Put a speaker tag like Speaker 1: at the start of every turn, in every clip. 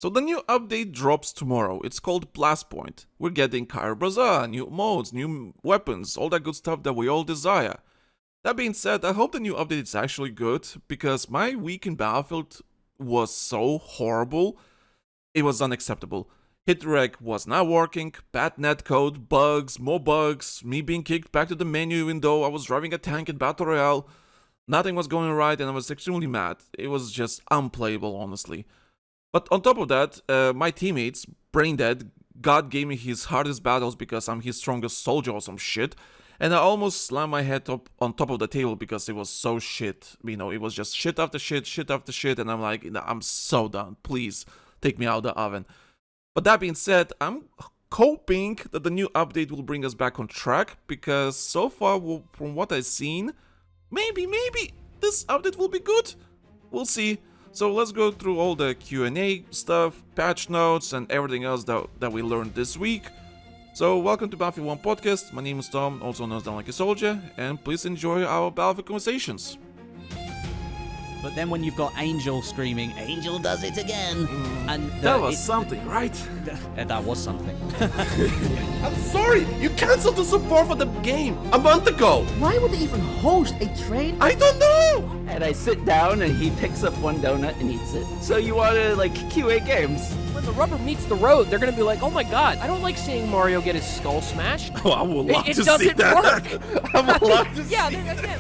Speaker 1: So the new update drops tomorrow. It's called Blastpoint. We're getting Kyra Bazaar, new modes, new weapons, all that good stuff that we all desire. That being said, I hope the new update is actually good, because my week in Battlefield was so horrible. It was unacceptable. Hitreg was not working, bad netcode, bugs, more bugs, me being kicked back to the menu even though I was driving a tank in Battle Royale. Nothing was going right and I was extremely mad. It was just unplayable, honestly. But on top of that, my teammates, brain dead, God gave me his hardest battles because I'm his strongest soldier or some shit. And I almost slammed my head up on top of the table because it was so shit. You know, it was just shit after shit, shit after shit. And I'm like, I'm so done. Please take me out of the oven. But that being said, I'm hoping that the new update will bring us back on track. Because so far, from what I've seen, maybe this update will be good. We'll see. So let's go through all the Q&A stuff, patch notes, and everything else that we learned this week. So welcome to Battlefield 1 Podcast. My name is Tom, also known as TheLankySoldier, and please enjoy our Battlefield conversations.
Speaker 2: But then when you've got Angel screaming, Angel does it again, and
Speaker 1: That was something, right?
Speaker 2: That was something.
Speaker 1: I'm sorry, you canceled the support for the game a month ago.
Speaker 3: Why would they even host a trade?
Speaker 1: I don't know.
Speaker 4: And I sit down and he picks up one donut and eats it. So you want to like QA games?
Speaker 5: When the rubber meets the road, they're gonna be like, "Oh my God, I don't like seeing Mario get his skull smashed."
Speaker 1: Oh, I would love
Speaker 5: It
Speaker 1: to see
Speaker 5: doesn't
Speaker 1: that.
Speaker 5: work.
Speaker 1: I would love to
Speaker 5: Yeah,
Speaker 1: see
Speaker 5: again.
Speaker 1: that.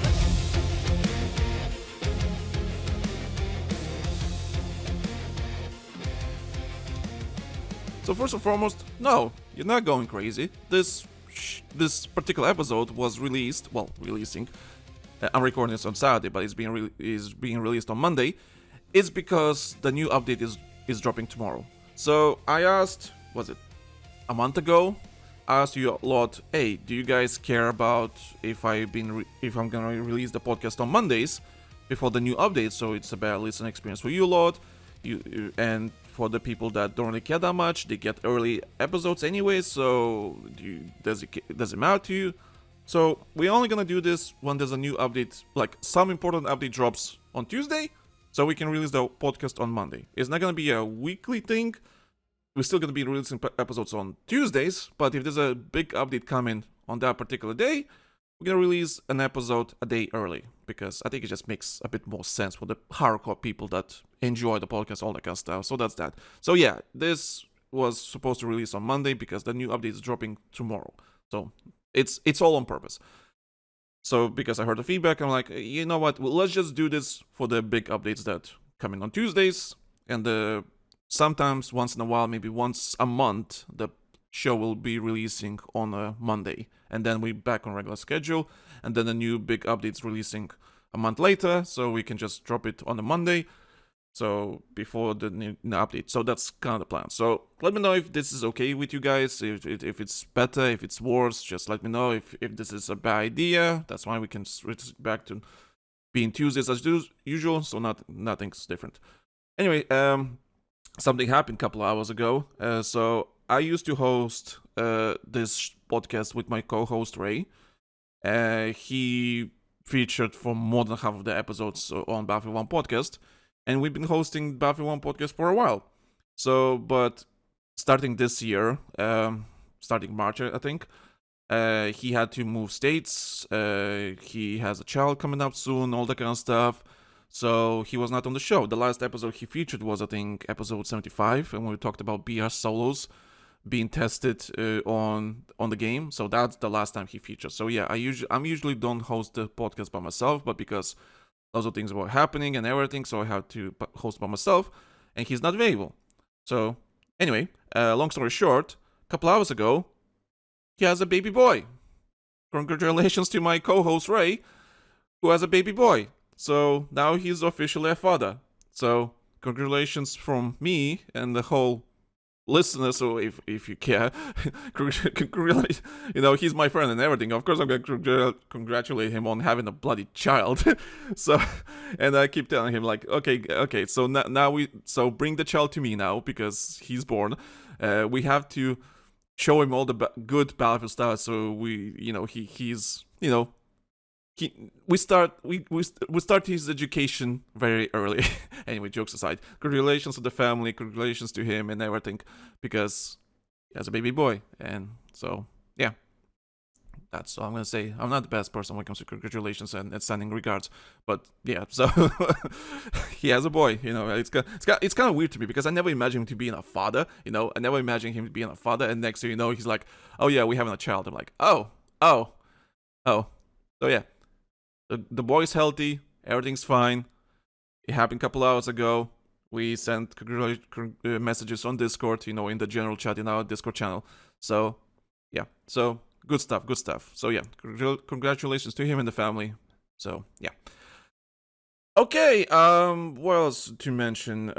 Speaker 1: So first and foremost, no, you're not going crazy. This particular episode was releasing. I'm recording this on Saturday, but it's being released on Monday. It's because the new update is dropping tomorrow. So I asked, was it a month ago? I asked you a lot. Hey, do you guys care about if I'm gonna release the podcast on Mondays before the new update? So it's a better listening experience for you lot. And for the people that don't really care that much, they get early episodes anyway. So does it matter to you? So we're only gonna do this when there's a new update, like some important update drops on Tuesday, so we can release the podcast on Monday. It's not gonna be a weekly thing. We're still gonna be releasing episodes on Tuesdays, but if there's a big update coming on that particular day, we're gonna release an episode a day early, because I think it just makes a bit more sense for the hardcore people that enjoy the podcast, all that kind of stuff. So that's that. So yeah, this was supposed to release on Monday because the new update is dropping tomorrow. So it's all on purpose. So because I heard the feedback, I'm like, you know what? Well, let's just do this for the big updates that come in on Tuesdays, and sometimes once in a while, maybe once a month, the show will be releasing on a Monday, and then we're back on regular schedule, and then the new big update's releasing a month later, so we can just drop it on a Monday, so before the new update. So that's kind of the plan. So let me know if this is okay with you guys, if it's better, if it's worse. Just let me know if this is a bad idea. That's why we can switch back to being Tuesdays as usual, so nothing's different. Anyway, something happened a couple hours ago. So I used to host this podcast with my co-host Ray. He featured for more than half of the episodes on Battlefield 1 Podcast, and we've been hosting Battlefield 1 Podcast for a while. So, but starting this year, starting March, I think, he had to move states. He has a child coming up soon, all that kind of stuff. So he was not on the show. The last episode he featured was, I think, episode 75, and we talked about BR solos being tested on the game. So that's the last time he featured. So yeah, I'm usually don't host the podcast by myself, but because lots of things were happening and everything, so I have to host by myself, and he's not available. So anyway, long story short, a couple hours ago, he has a baby boy. Congratulations to my co-host Ray, who has a baby boy. So now he's officially a father. So congratulations from me and the whole listeners. So if you care, he's my friend and everything. Of course, I'm going to congratulate him on having a bloody child. So, and I keep telling him like, okay. So now so bring the child to me now because he's born. We have to show him all the good Battlefield stuff. So he's we start his education very early. Anyway, jokes aside, congratulations to the family, congratulations to him and everything, because he has a baby boy, and so yeah. That's all I'm gonna say. I'm not the best person when it comes to congratulations and sending regards, but yeah. So he has a boy. It's kind of weird to me because I never imagined him to being a father. I never imagined him being a father, and next thing you know, he's like, "Oh yeah, we're having a child." I'm like, "Oh. So yeah, the boy's healthy. Everything's fine. It happened a couple hours ago. We sent messages on Discord. In the general chat in our Discord channel. So yeah. So. Good stuff. So yeah, congratulations to him and the family. So yeah. Okay, what else to mention?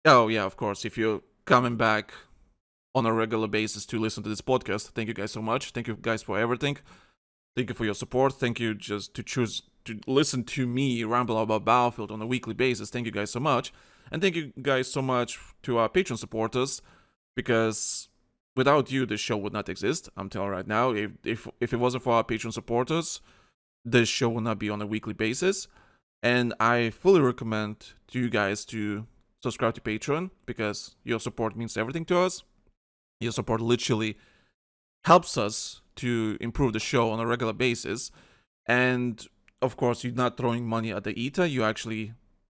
Speaker 1: Oh yeah, of course, if you're coming back on a regular basis to listen to this podcast, thank you guys so much. Thank you guys for everything. Thank you for your support. Thank you just to choose to listen to me ramble about Battlefield on a weekly basis. Thank you guys so much. And thank you guys so much to our Patreon supporters, because without you, this show would not exist. I'm telling you right now, if it wasn't for our Patreon supporters, this show would not be on a weekly basis. And I fully recommend to you guys to subscribe to Patreon, because your support means everything to us. Your support literally helps us to improve the show on a regular basis. And of course, you're not throwing money at the ETA, you're actually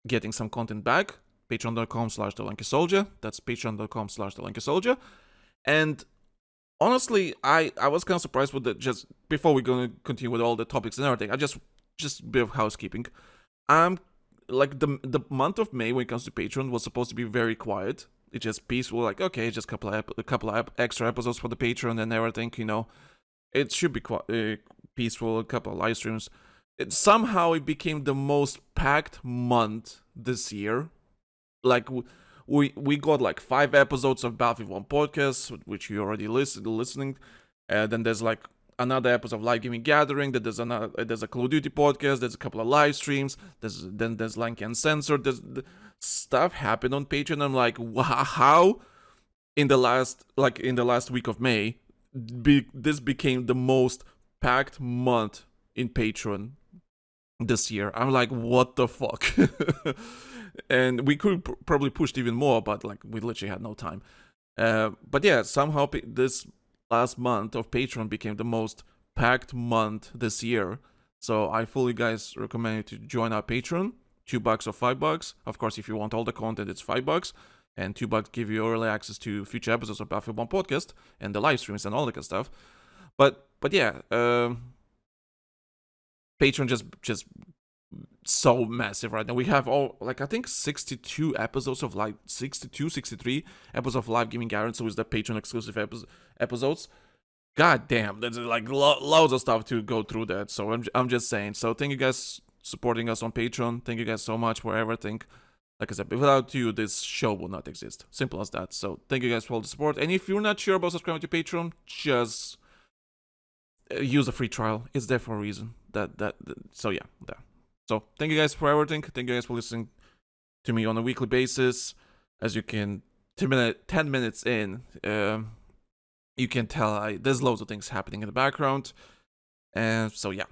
Speaker 1: getting some content back. Patreon.com/TheLankySoldier. That's Patreon.com/TheLankySoldier. And honestly, I was kind of surprised with it. Just before we're going to continue with all the topics and everything, I just a bit of housekeeping. Like the month of May when it comes to Patreon was supposed to be very quiet. It's just peaceful, like okay, just a couple of extra episodes for the Patreon and everything. It should be peaceful. A couple of live streams. Somehow it became the most packed month this year. Like. We got like 5 episodes of Battlefield 1 podcast, which you already listening. Then there's like another episode of Live Gaming Gathering. There's a Call of Duty podcast. There's a couple of live streams. There's Lanky Uncensored. There's stuff happened on Patreon. I'm like, how in the last week of May, this became the most packed month in Patreon this year. I'm like, what the fuck? And we could probably pushed even more, but like we literally had no time. But yeah, somehow this last month of Patreon became the most packed month this year. So I fully guys recommend you to join our Patreon. $2 or $5. Of course, if you want all the content, it's $5. And $2 give you early access to future episodes of Battlefield 1 podcast and the live streams and all that kind of stuff. But yeah, Patreon just so massive right now. We have I think 63 episodes of Live Gaming Guarantee, so it's the Patreon exclusive episodes. God damn, there's like loads of stuff to go through that. So I'm just saying. So thank you guys supporting us on Patreon. Thank you guys so much for everything. Like I said, without you, this show would not exist. Simple as that. So thank you guys for all the support. And if you're not sure about subscribing to Patreon, just use a free trial. It's there for a reason. So yeah, there. So thank you guys for everything. Thank you guys for listening to me on a weekly basis. As you can, 10 minutes in, you can tell there's loads of things happening in the background. And so yeah.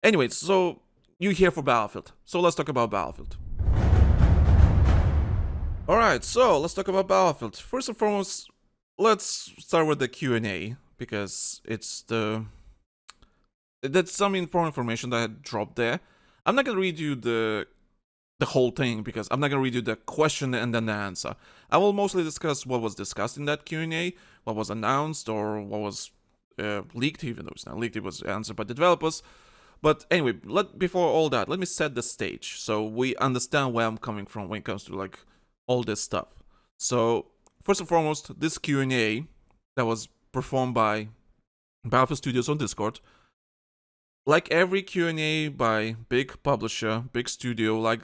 Speaker 1: Anyway, so you're here for Battlefield. So let's talk about Battlefield. Alright, so let's talk about Battlefield. First and foremost, let's start with the Q&A, because that's some important information that I dropped there. I'm not gonna read you the whole thing, because I'm not gonna read you the question and then the answer. I will mostly discuss what was discussed in that Q&A, what was announced, or what was leaked, even though it's not leaked, it was answered by the developers. But anyway, before all that, let me set the stage so we understand where I'm coming from when it comes to like all this stuff. So first and foremost, this Q&A that was performed by Battlefield Studios on Discord. Like every Q&A by big publisher, big studio, like,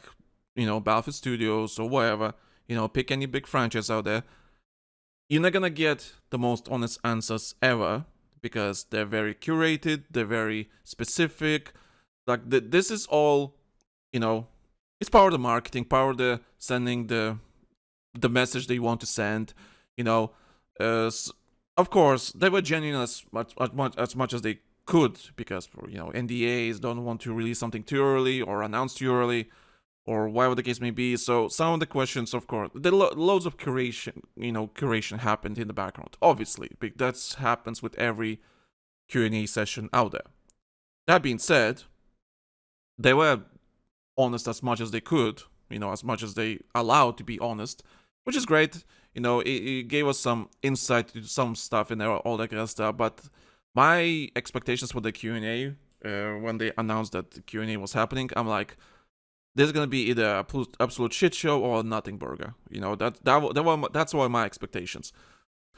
Speaker 1: Battlefield Studios or whatever, pick any big franchise out there, you're not gonna get the most honest answers ever, because they're very curated, they're very specific. Like, this is all, it's part of the marketing, part of the sending the message they want to send, Of course, they were genuine as much as they could, because NDAs don't want to release something too early or announce too early, or whatever the case may be. So some of the questions, of course, loads of curation happened in the background. Obviously, that happens with every Q&A session out there. That being said, they were honest as much as they could, as much as they allowed to be honest, which is great. It gave us some insight into some stuff and all that kind of stuff. But my expectations for the Q&A, when they announced that the Q&A was happening, I'm like, this is gonna be either a absolute shit show or a nothing burger. That's why my expectations.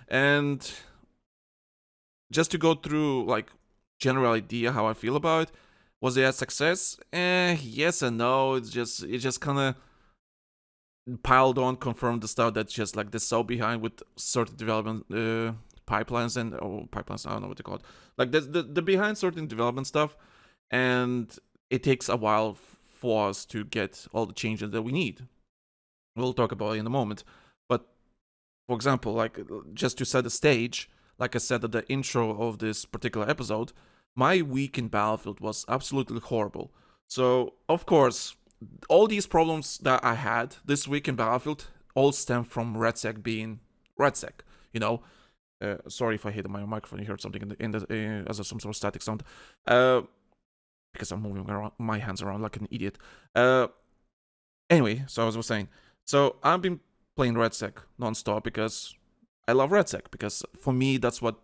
Speaker 1: And just to go through like general idea how I feel about it, was it a success? Yes and no. It just kind of piled on, confirmed the stuff that's just like they're so behind with certain development pipelines and pipelines. I don't know what they call it. Like the behind certain development stuff, and it takes a while for us to get all the changes that we need. We'll talk about it in a moment. But for example, like just to set the stage, like I said at the intro of this particular episode, my week in Battlefield was absolutely horrible. So of course, all these problems that I had this week in Battlefield all stem from RedSec being RedSec. Sorry if I hit my microphone. You heard something as some sort of static sound. Because I'm moving my hands around like an idiot. Anyway, so as I was saying, so I've been playing RedSec non-stop because I love RedSec, because for me that's what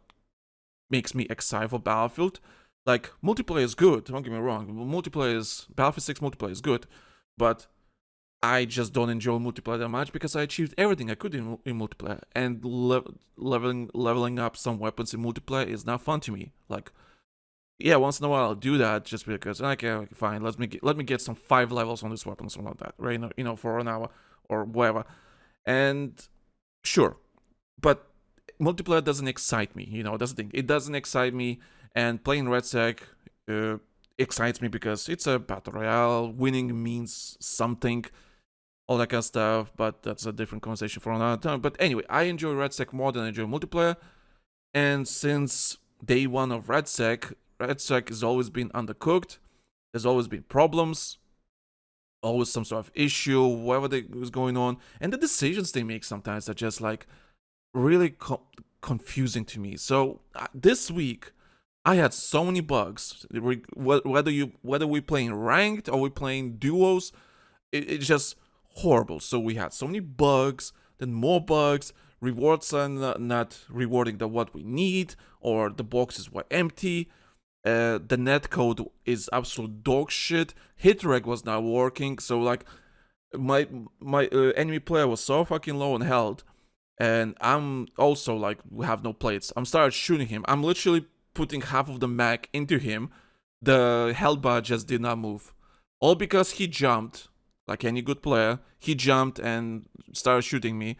Speaker 1: makes me excited for Battlefield. Like, multiplayer is good, don't get me wrong. Battlefield 6 multiplayer is good, but I just don't enjoy multiplayer that much because I achieved everything I could in multiplayer, and leveling up some weapons in multiplayer is not fun to me. Like, yeah, once in a while I'll do that just because, okay, fine, let me get some 5 levels on this weapon or something like that, right? For an hour or whatever. And sure, but multiplayer doesn't excite me, that's the thing. It doesn't excite me, and playing RedSec excites me because it's a battle royale. Winning means something, all that kind of stuff, but that's a different conversation for another time. But anyway, I enjoy RedSec more than I enjoy multiplayer, and since day one of RedSec has always been undercooked. There's always been problems, always some sort of issue, whatever was going on, and the decisions they make sometimes are just like really confusing to me. So this week, I had so many bugs. Whether we're playing ranked or we're playing duos, it's just horrible. So we had so many bugs, then more bugs. Rewards are not rewarding what we need, or the boxes were empty. The netcode is absolute dog shit. Hitreg was not working, so like my enemy player was so fucking low on health, and I'm also like have no plates. I'm started shooting him. I'm literally putting half of the mag into him. The health bar just did not move, all because he jumped. Like any good player, he jumped and started shooting me.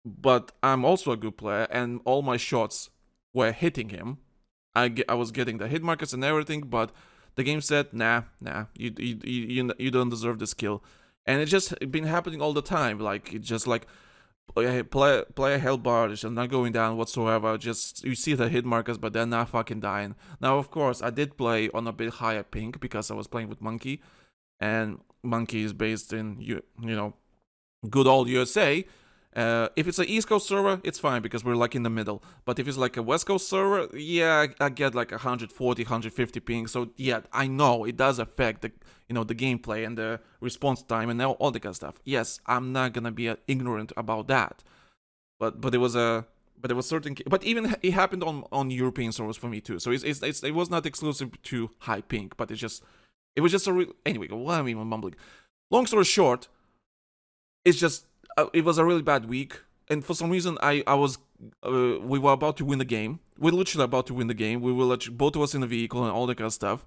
Speaker 1: But I'm also a good player, and all my shots were hitting him. I was getting the hit markers and everything, but the game said, nah, you don't deserve this kill. And it's just been happening all the time. Like, it's just like, player health bar is just not going down whatsoever. Just, you see the hit markers, but they're not fucking dying. Now, of course, I did play on a bit higher ping because I was playing with Monkey. And Monkey is based in, good old USA. If it's an East Coast server, it's fine because we're like in the middle. But if it's like a West Coast server, yeah, I get like 140, 150 ping. So yeah, I know it does affect the gameplay and the response time and all the kind of stuff. Yes, I'm not gonna be ignorant about that. But it was certain. But even it happened on European servers for me too. So it was not exclusive to high ping, but it was just a real. Anyway, why am I even mumbling? Long story short, it's just. It was a really bad week, and for some reason, we were about to win the game. We're literally about to win the game. We were both of us in the vehicle and all that kind of stuff.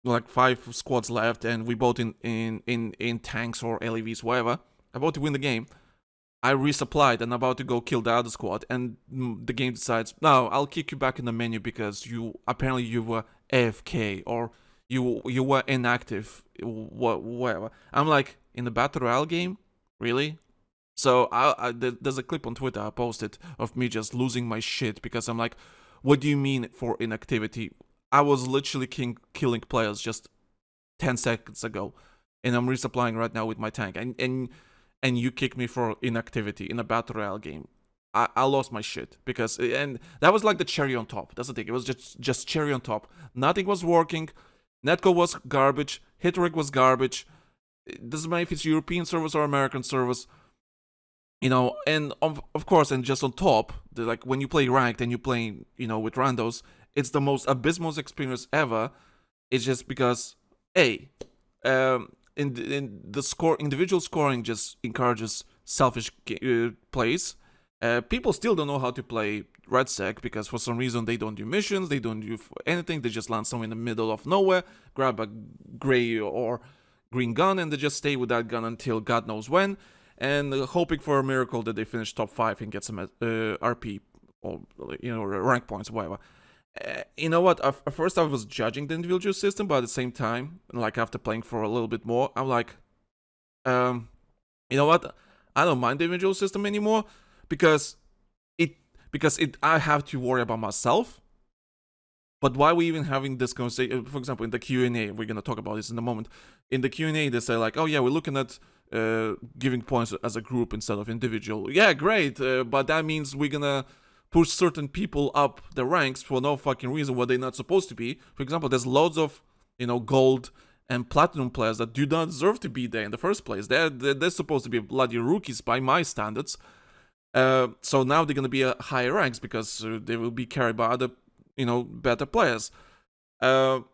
Speaker 1: Like 5 squads left, and we both in tanks or LEVs, whatever. About to win the game. I resupplied and about to go kill the other squad, and the game decides, no, I'll kick you back in the menu because you were AFK or you were inactive, whatever. I'm like, in the Battle Royale game? Really? So there's a clip on Twitter I posted of me just losing my shit because I'm like, what do you mean for inactivity? I was literally killing players just 10 seconds ago, and I'm resupplying right now with my tank, and you kick me for inactivity in a Battle Royale game. I lost my shit, because, and that was like the cherry on top. That's the thing, it was just cherry on top. Nothing was working, netcode was garbage, hitrig was garbage, it doesn't matter if it's European service or American service, you know, and of course, and just on top, like when you play ranked and you play, you know, with randos, it's the most abysmal experience ever. It's just because, in the individual scoring just encourages selfish plays. People still don't know how to play RedSec, because for some reason they don't do missions, they don't do anything, they just land somewhere in the middle of nowhere, grab a gray or green gun, and they just stay with that gun until God knows when, and hoping for a miracle that they finish top 5 and get some RP or, you know, rank points or whatever. You know what, at first I was judging the individual system, but at the same time, like after playing for a little bit more, I'm like, you know what, I don't mind the individual system anymore, because I have to worry about myself. But why are we even having this conversation? For example, in the Q&A, we're gonna talk about this in a moment. In the Q&A, they say like, oh yeah, we're looking at giving points as a group instead of individual. Yeah, great, but that means we're gonna push certain people up the ranks for no fucking reason where they're not supposed to be. For example, there's loads of, you know, gold and platinum players that do not deserve to be there in the first place. They're supposed to be bloody rookies by my standards. So now they're gonna be higher ranks because they will be carried by other, you know, better players. But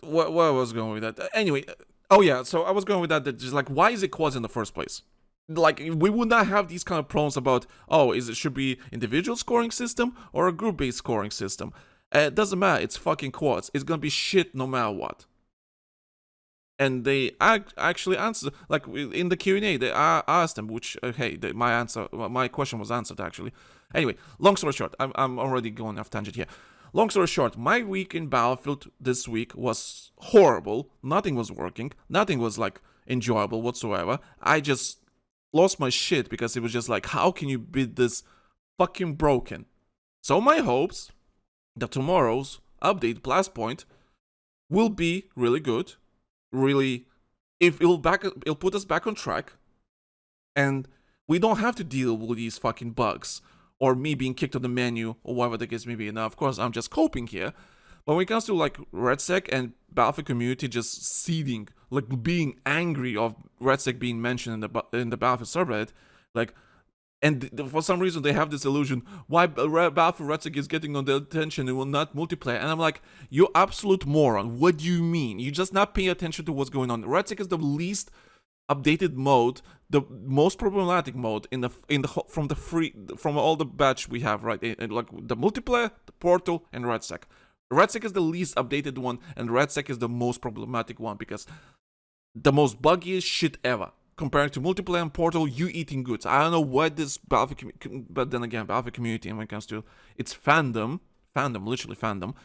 Speaker 1: where I was going with that? Anyway, oh yeah, so I was going with that just like, why is it quads in the first place? Like, we would not have these kind of problems about, oh, should be individual scoring system or a group-based scoring system. It doesn't matter, it's fucking quads. It's gonna be shit no matter what. And they actually answered, like in the Q&A, they asked them, which, hey, my question was answered actually. Anyway, long story short, I'm already going off tangent here. Long story short, my week in Battlefield this week was horrible. Nothing was working. Nothing was like enjoyable whatsoever. I just lost my shit because it was just like, how can you be this fucking broken? So my hopes that tomorrow's update, Blastpoint, will be really good. Really, if it'll put us back on track, and we don't have to deal with these fucking bugs or me being kicked on the menu or whatever the case may be. Now, of course, I'm just coping here, but when it comes to like RedSec and Battlefield community just seething, like being angry of RedSec being mentioned in the Battlefield subreddit, like, and for some reason they have this illusion why Battlefield RedSec is getting on the attention and will not multiplayer, and I'm like, you absolute moron, what do you mean? You're just not paying attention to what's going on. RedSec is the least updated mode, the most problematic mode from all the batch we have, right? Like the multiplayer, the portal, and RedSec. RedSec is the least updated one, and RedSec is the most problematic one because the most buggiest shit ever. Comparing to multiplayer and portal, you eating goods. I don't know what this Battlefield, but then again, Battlefield community, and when it comes to its fandom, literally fandom,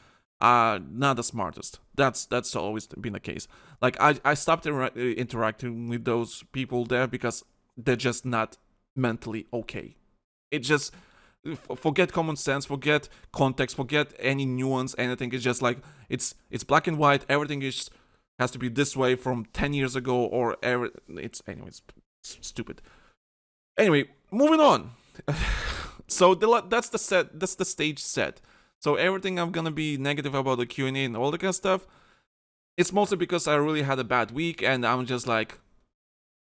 Speaker 1: not the smartest. That's always been the case. Like I stopped interacting with those people there because they're just not mentally okay. It just forget common sense, forget context, forget any nuance, anything. It's just like it's black and white. Everything has to be this way from 10 years ago, or it's stupid. Anyway, moving on. So that's the stage set. So everything I'm gonna be negative about the Q&A and all that kind of stuff, it's mostly because I really had a bad week, and I'm just like,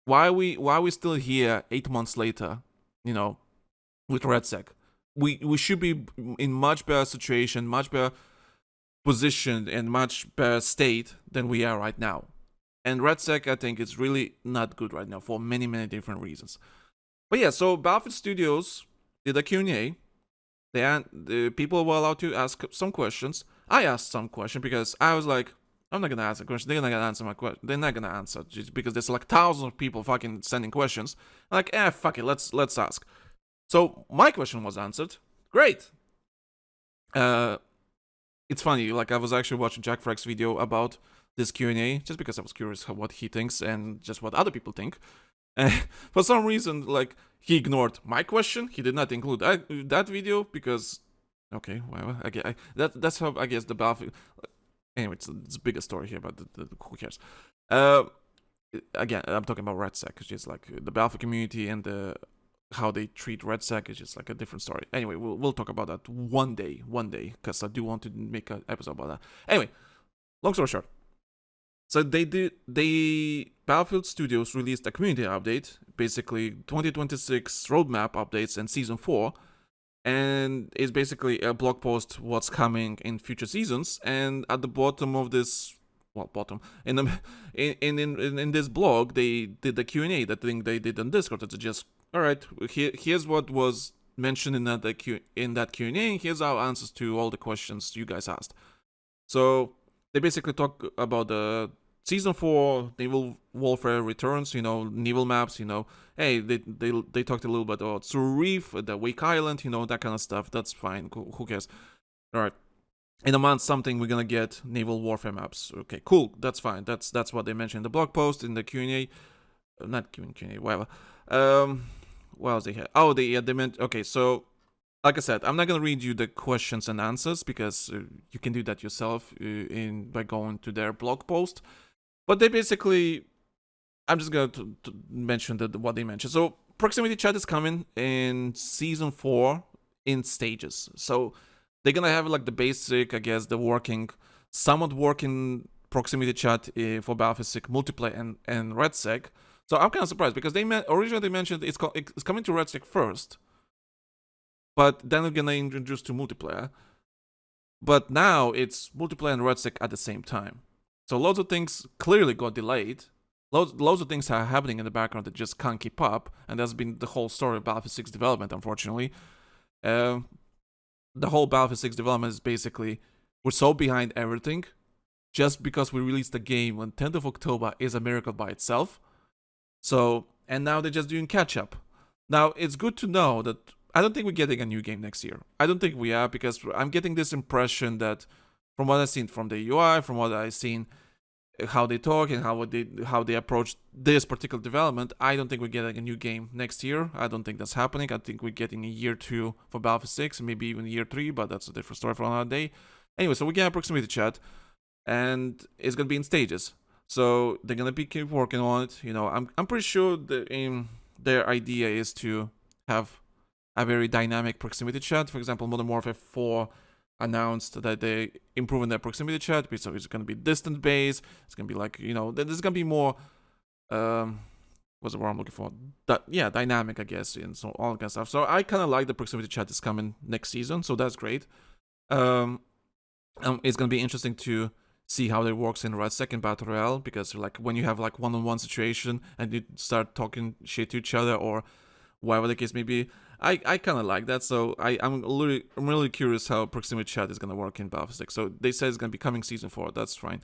Speaker 1: why are we still here 8 months later, you know, with RedSec? We should be in much better situation, much better positioned, and much better state than we are right now. And RedSec, I think, is really not good right now for many, many different reasons. But yeah, so Battlefield Studios did a Q&A. The people were allowed to ask some questions. I asked some questions because I was like, I'm not gonna ask a question. They're not gonna answer my question. They're not gonna answer just because there's like thousands of people fucking sending questions. I'm like, fuck it, let's ask. So my question was answered. Great. It's funny, like I was actually watching Jack Frack's video about this Q&A just because I was curious what he thinks and just what other people think. For some reason, like he ignored my question. He did not include that video because, okay, whatever. That's how I guess the Battlefield. Anyway, it's a bigger story here, but who cares? Again, I'm talking about RedSec. It's just like the Battlefield community and how they treat RedSec is just like a different story. Anyway, we'll talk about that one day, because I do want to make an episode about that. Anyway, long story short. So Battlefield Studios released a community update, basically 2026 roadmap updates and Season 4, and it's basically a blog post what's coming in future seasons. And at the bottom of this, in this blog, they did the Q&A, that thing they did on Discord. It's just, all right, here's what was mentioned in that Q&A, and here's our answers to all the questions you guys asked. So they basically talk about the Season 4, Naval Warfare returns, naval maps, hey, they talked a little bit about Sur Reef, the Wake Island, that kind of stuff. That's fine. Who cares? All right. In a month, something we're gonna get naval warfare maps. Okay, cool. That's fine. That's what they mentioned in the blog post, in the Q&A. Not Q&A, whatever. What else they had? Oh, they meant. Okay, so like I said, I'm not gonna read you the questions and answers because you can do that yourself by going to their blog post. But they basically, I'm just going to mention what they mentioned. So proximity chat is coming in Season 4 in stages. So they're going to have like the basic, I guess, somewhat working proximity chat for Battlefield multiplayer and RedSec. So I'm kind of surprised because originally they mentioned it's coming to RedSec first. But then we're going to introduce to multiplayer. But now it's multiplayer and RedSec at the same time. So loads of things clearly got delayed. Loads of things are happening in the background that just can't keep up, and that's been the whole story of Battlefield 6 development, unfortunately. The whole Battlefield 6 development is basically, we're so behind everything, just because we released the game on 10th of October is a miracle by itself. So, and now they're just doing catch-up. Now, it's good to know that I don't think we're getting a new game next year. I don't think we are, because I'm getting this impression that from what I've seen from the UI, from what I've seen, how they talk and how they approach this particular development, I don't think we're getting a new game next year. I don't think that's happening. I think we're getting a year 2 for Battlefield 6, maybe even year 3, but that's a different story for another day. Anyway, so we get a proximity chat, and it's gonna be in stages. So they're gonna keep working on it. I'm pretty sure their idea is to have a very dynamic proximity chat. For example, Modern Warfare 4 announced that they improving their proximity chat, so it's going to be distant based. It's going to be like, there's going to be more, what's the word I'm looking for? Dynamic, I guess, and so all that kind of stuff. So I kind of like the proximity chat is coming next season, so that's great. It's going to be interesting to see how it works in RedSec and Battle Royale, because like when you have like one-on-one situation and you start talking shit to each other or whatever the case may be, I kind of like that. So I'm really curious how proximity chat is going to work in Battlefield 6. So they said it's going to be coming Season 4. That's fine.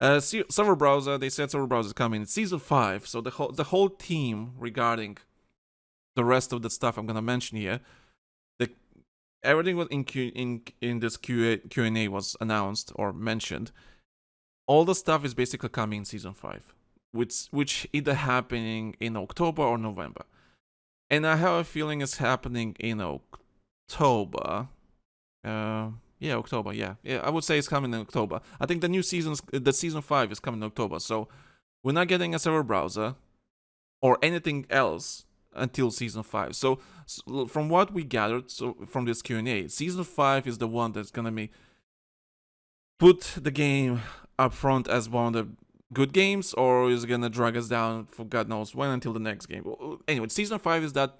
Speaker 1: Server browser, they said server browser is coming in Season 5. So the whole team regarding the rest of the stuff I'm going to mention here, everything was in this Q&A was announced or mentioned. All the stuff is basically coming in Season 5, which either happening in October or November. And I have a feeling it's happening in October. October, yeah. I would say it's coming in October. I think the Season 5 is coming in October. So we're not getting a server browser or anything else until Season 5. So from what we gathered from this Q&A, Season 5 is the one that's going to put the game up front as one of the good games, or is it gonna drag us down for God knows when until the next game. Anyway, Season 5 is that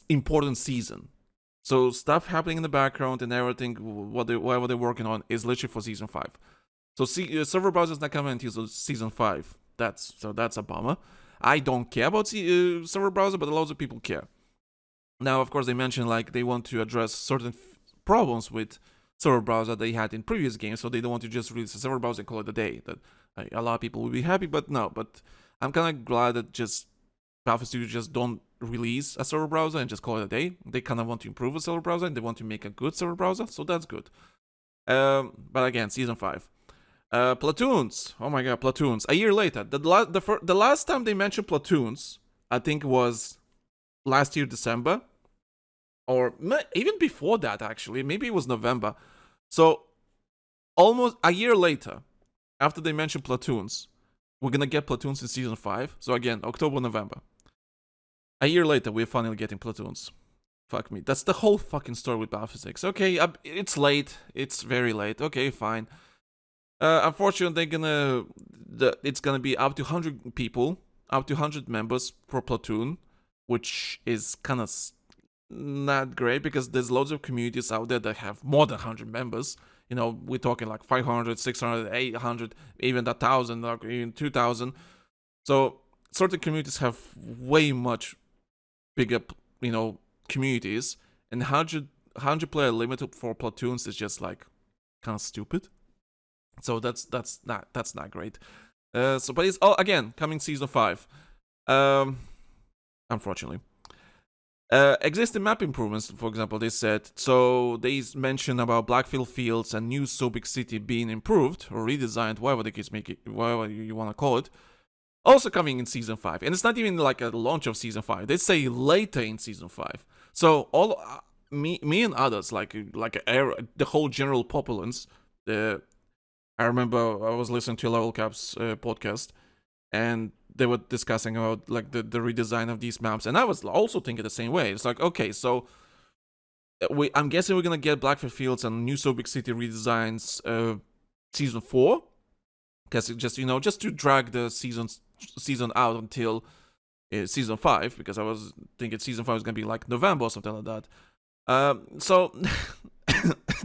Speaker 1: important season. So stuff happening in the background and everything, whatever they're working on, is literally for Season 5. So server browser is not coming until Season 5. That's a bummer. I don't care about server browser, but lots of people care. Now, of course, they mentioned like they want to address certain problems with server browser they had in previous games, so they don't want to just release a server browser and call it a day. That a lot of people will be happy, but no. But I'm kind of glad that just Battlefield Studios just don't release a server browser and just call it a day. They kind of want to improve a server browser and they want to make a good server browser, so that's good. But again, Season 5. Platoons. Oh my god, Platoons. A year later. The last time they mentioned Platoons, I think was last year December, or even before that actually. Maybe it was November. So almost a year later, after they mentioned platoons, we're gonna get platoons in season 5. So again, October, November. A year later, we're finally getting platoons. Fuck me. That's the whole fucking story with Battlefield 6. Okay, it's late. It's very late. Okay, fine. Unfortunately, it's gonna be up to 100 people, up to 100 members per platoon, which is kind of not great because there's loads of communities out there that have more than 100 members. You know, we're talking like 500, 600, 800, even 1,000, like even 2,000. So certain communities have way much bigger, communities, and 100 player limit for platoons is just like kind of stupid. So that's not great. But it's all again coming season 5. Unfortunately. Existing map improvements, for example, they said, so they mentioned about Blackfield Fields and new Sobek City being improved or redesigned, whatever the case make it, whatever you want to call it, also coming in season 5. And it's not even like a launch of season 5. They say later in season 5. So all me and others, like the whole general populace. I remember I was listening to Level Cap's podcast, and they were discussing about like the redesign of these maps, and I was also thinking the same way. It's like, okay, so I'm guessing we're gonna get Blackfield Fields and New Sobek City redesigns season 4, because just to drag the season out until season 5, because I was thinking season 5 is gonna be like November or something like that. So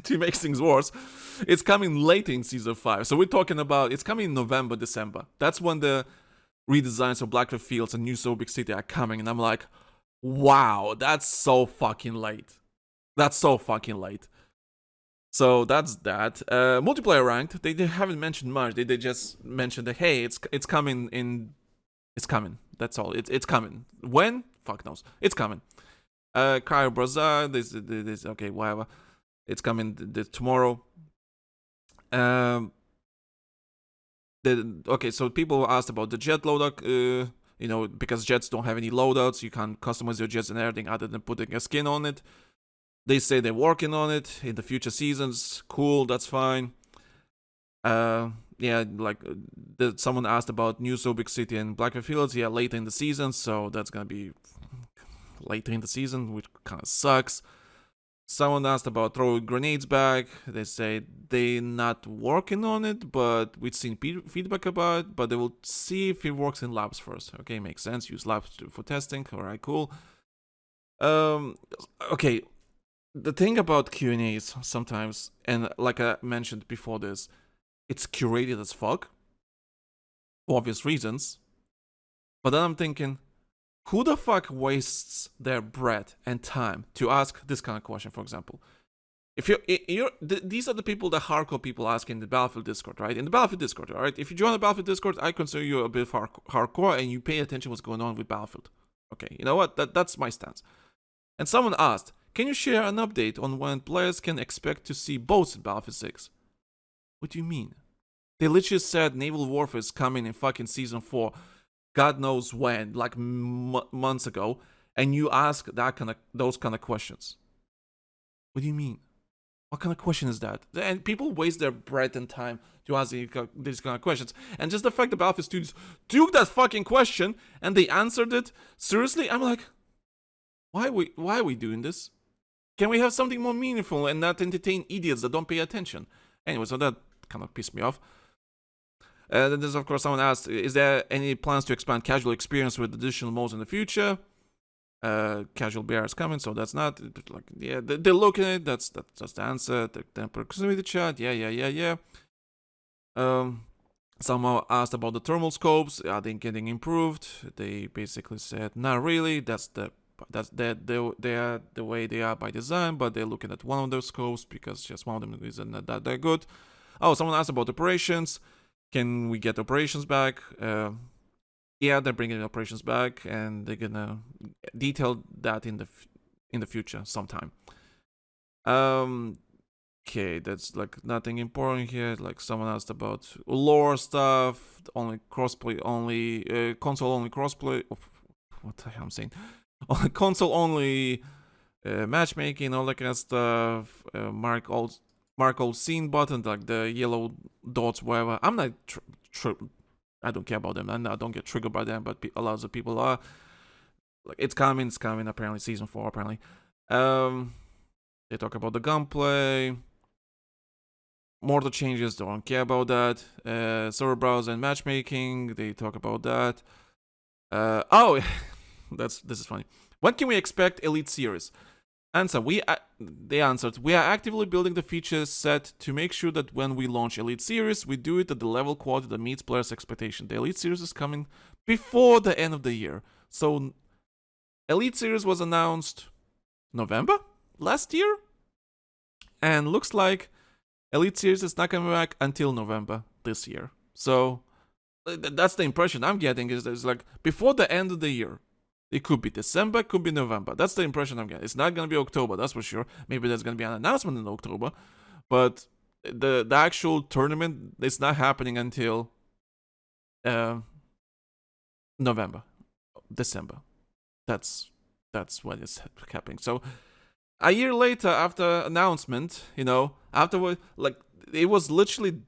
Speaker 1: to make things worse, it's coming late in season 5. So we're talking about it's coming in November, December. That's when the redesigns of Blackfield Fields and New Sobek City are coming, and I'm like, wow, that's so fucking late. That's so fucking late. So that's that. Multiplayer ranked, they haven't mentioned much. They just mentioned that, hey, it's coming in. It's coming. That's all. It's coming. When? Fuck knows. It's coming. Cryo Brazil, this okay, whatever. It's coming tomorrow. Okay, so people asked about the jet loadout, because jets don't have any loadouts, you can't customize your jets and everything other than putting a skin on it. They say they're working on it in the future seasons. Cool, that's fine. Someone asked about New Sobek City and Blackfield Fields. Yeah, later in the season, so that's gonna be later in the season, which kind of sucks. Someone asked about throwing grenades back. They say they're not working on it, but we've seen feedback about it, but they will see if it works in labs first. Okay, makes sense. Use labs for testing. All right, cool. Okay, the thing about Q&As sometimes, and like I mentioned before this, it's curated as fuck, for obvious reasons. But then I'm thinking, who the fuck wastes their breath and time to ask this kind of question, for example? If these are the people, the hardcore people asking the Battlefield Discord, right? In the Battlefield Discord, all right? If you join the Battlefield Discord, I consider you a bit hardcore and you pay attention to what's going on with Battlefield. Okay, you know what? That's my stance. And someone asked, can you share an update on when players can expect to see boats in Battlefield 6? What do you mean? They literally said naval warfare is coming in fucking season 4. God knows when, like months ago, and you ask those kind of questions. What do you mean? What kind of question is that? And people waste their breath and time to ask these kind of questions. And just the fact that Battlefield Studios took that fucking question and they answered it seriously, I'm like, why are we doing this? Can we have something more meaningful and not entertain idiots that don't pay attention? Anyway, so that kind of pissed me off. Then there's, of course, someone asked, is there any plans to expand casual experience with additional modes in the future? Casual BR is coming, so that's not, like, yeah, they're looking at it, that's the answer. The proximity chat, yeah. Someone asked about the thermal scopes, are they getting improved? They basically said, not really, they are the way they are by design, but they're looking at one of those scopes because just one of them isn't that good. Oh, someone asked about operations. Can we get operations back? Yeah, they're bringing operations back, and they're gonna detail that in the future sometime. Okay, that's like nothing important here. Like someone asked about lore stuff, only crossplay, only console only crossplay. What the hell I'm saying? console only, matchmaking, all that kind of stuff. Mark old scene button, like the yellow dots, whatever. I'm not. I don't care about them. I don't get triggered by them, but a lot of people are. Like it's coming. Apparently, season 4. Apparently, they talk about the gunplay. More the changes, don't care about that. Server browser and matchmaking, they talk about that. Oh, this is funny. When can we expect Elite Series? Answer: they answered, we are actively building the feature set to make sure that when we launch Elite Series, we do it at the level quality that meets players' expectation. The Elite Series is coming before the end of the year. So, Elite Series was announced November last year, and looks like Elite Series is not coming back until November this year. So that's the impression I'm getting, is like before the end of the year. It could be December, could be November. That's the impression I'm getting. It's not going to be October, that's for sure. Maybe there's going to be an announcement in October. But the actual tournament is not happening until November, December. That's when it's happening. So a year later, after announcement, afterward, like it was literally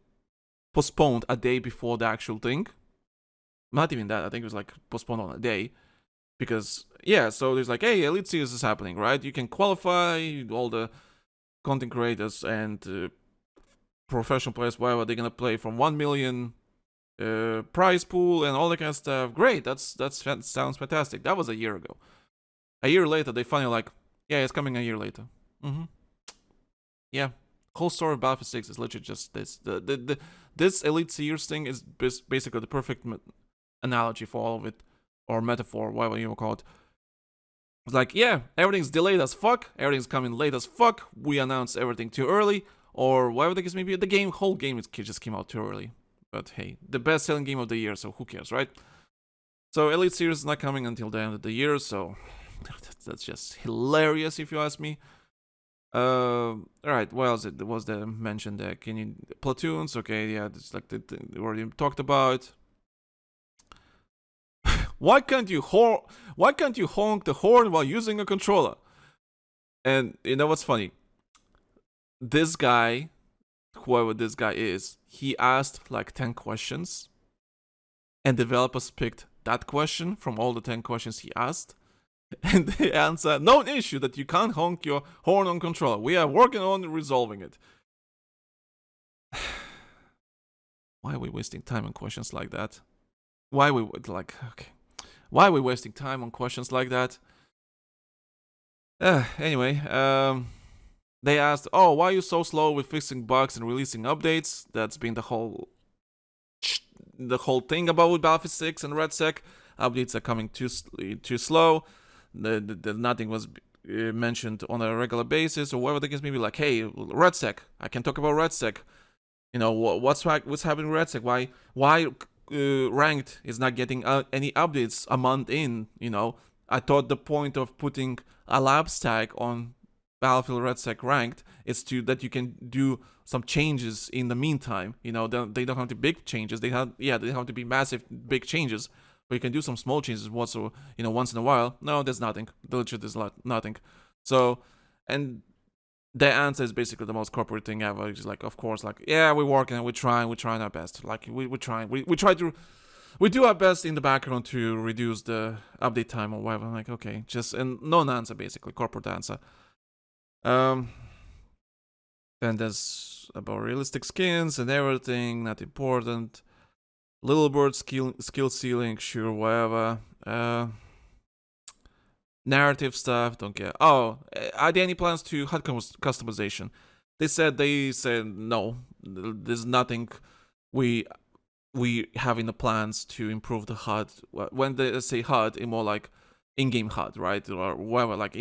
Speaker 1: postponed a day before the actual thing. Not even that. I think it was like postponed on a day, because so there's like, hey, Elite Series is happening, right? You can qualify all the content creators and professional players, whatever. They're gonna play from 1 million prize pool and all that kind of stuff. Great, that sounds fantastic. That was a year ago. A year later, they finally like, yeah, it's coming a year later. Yeah, whole story of Battlefield 6 is literally just this. This Elite Series thing is basically the perfect analogy for all of it, or metaphor, whatever you want to call it. It's like, yeah, everything's delayed as fuck, everything's coming late as fuck, we announced everything too early, or whatever the case may be. The whole game just came out too early. But hey, the best-selling game of the year, so who cares, right? So Elite Series is not coming until the end of the year, so that's just hilarious if you ask me. Alright, what else was there mentioned there? Can you platoons? Okay, yeah, it's like the already talked about. Why can't you honk the horn while using a controller? And you know what's funny? This guy, whoever this guy is, he asked like 10 questions, and developers picked that question from all the 10 questions he asked. And they answer, no issue that you can't honk your horn on controller. We are working on resolving it. Why are we wasting time on questions like that? Why are we wasting time on questions like that? Anyway, they asked, oh, why are you so slow with fixing bugs and releasing updates? That's been the whole thing about Battlefield 6 and RedSec. Updates are coming too slow. Nothing was mentioned on a regular basis, or whatever the case may be. Like, hey, RedSec, I can talk about RedSec. What's happening with RedSec? Why ranked is not getting any updates a month in? I thought the point of putting a labs tag on Battlefield RedSec ranked is that you can do some changes in the meantime. They don't have to be big changes. They don't have to be massive big changes. But you can do some small changes once in a while. No, there's nothing. Literally, there's nothing. So, and the answer is basically the most corporate thing ever. It's like, of course, like, yeah, we're working, we're trying our best. Like, we're trying. We do our best in the background to reduce the update time or whatever. I'm like, okay, and non-answer, basically, corporate answer. Then there's about realistic skins and everything, not important. Little bird skill ceiling, sure, whatever. Narrative stuff, don't care. Oh, are there any plans to HUD customization? They said no. There's nothing we have in the plans to improve the HUD. When they say HUD, it's more like in-game HUD, right? Or whatever, like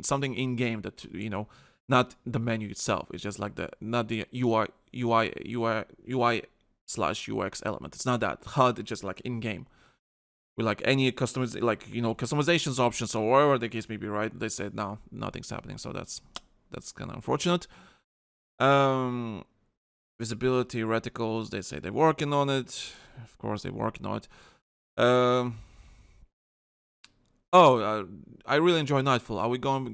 Speaker 1: something in-game that not the menu itself. It's just like not the UI/UX element. It's not that. HUD is just like in-game. With like any customizations options or whatever the case may be, right? They said no, nothing's happening. So that's kind of unfortunate. Visibility, reticles, they say they're working on it. Of course, they're working on it. Oh, I really enjoy Nightfall. Are we gonna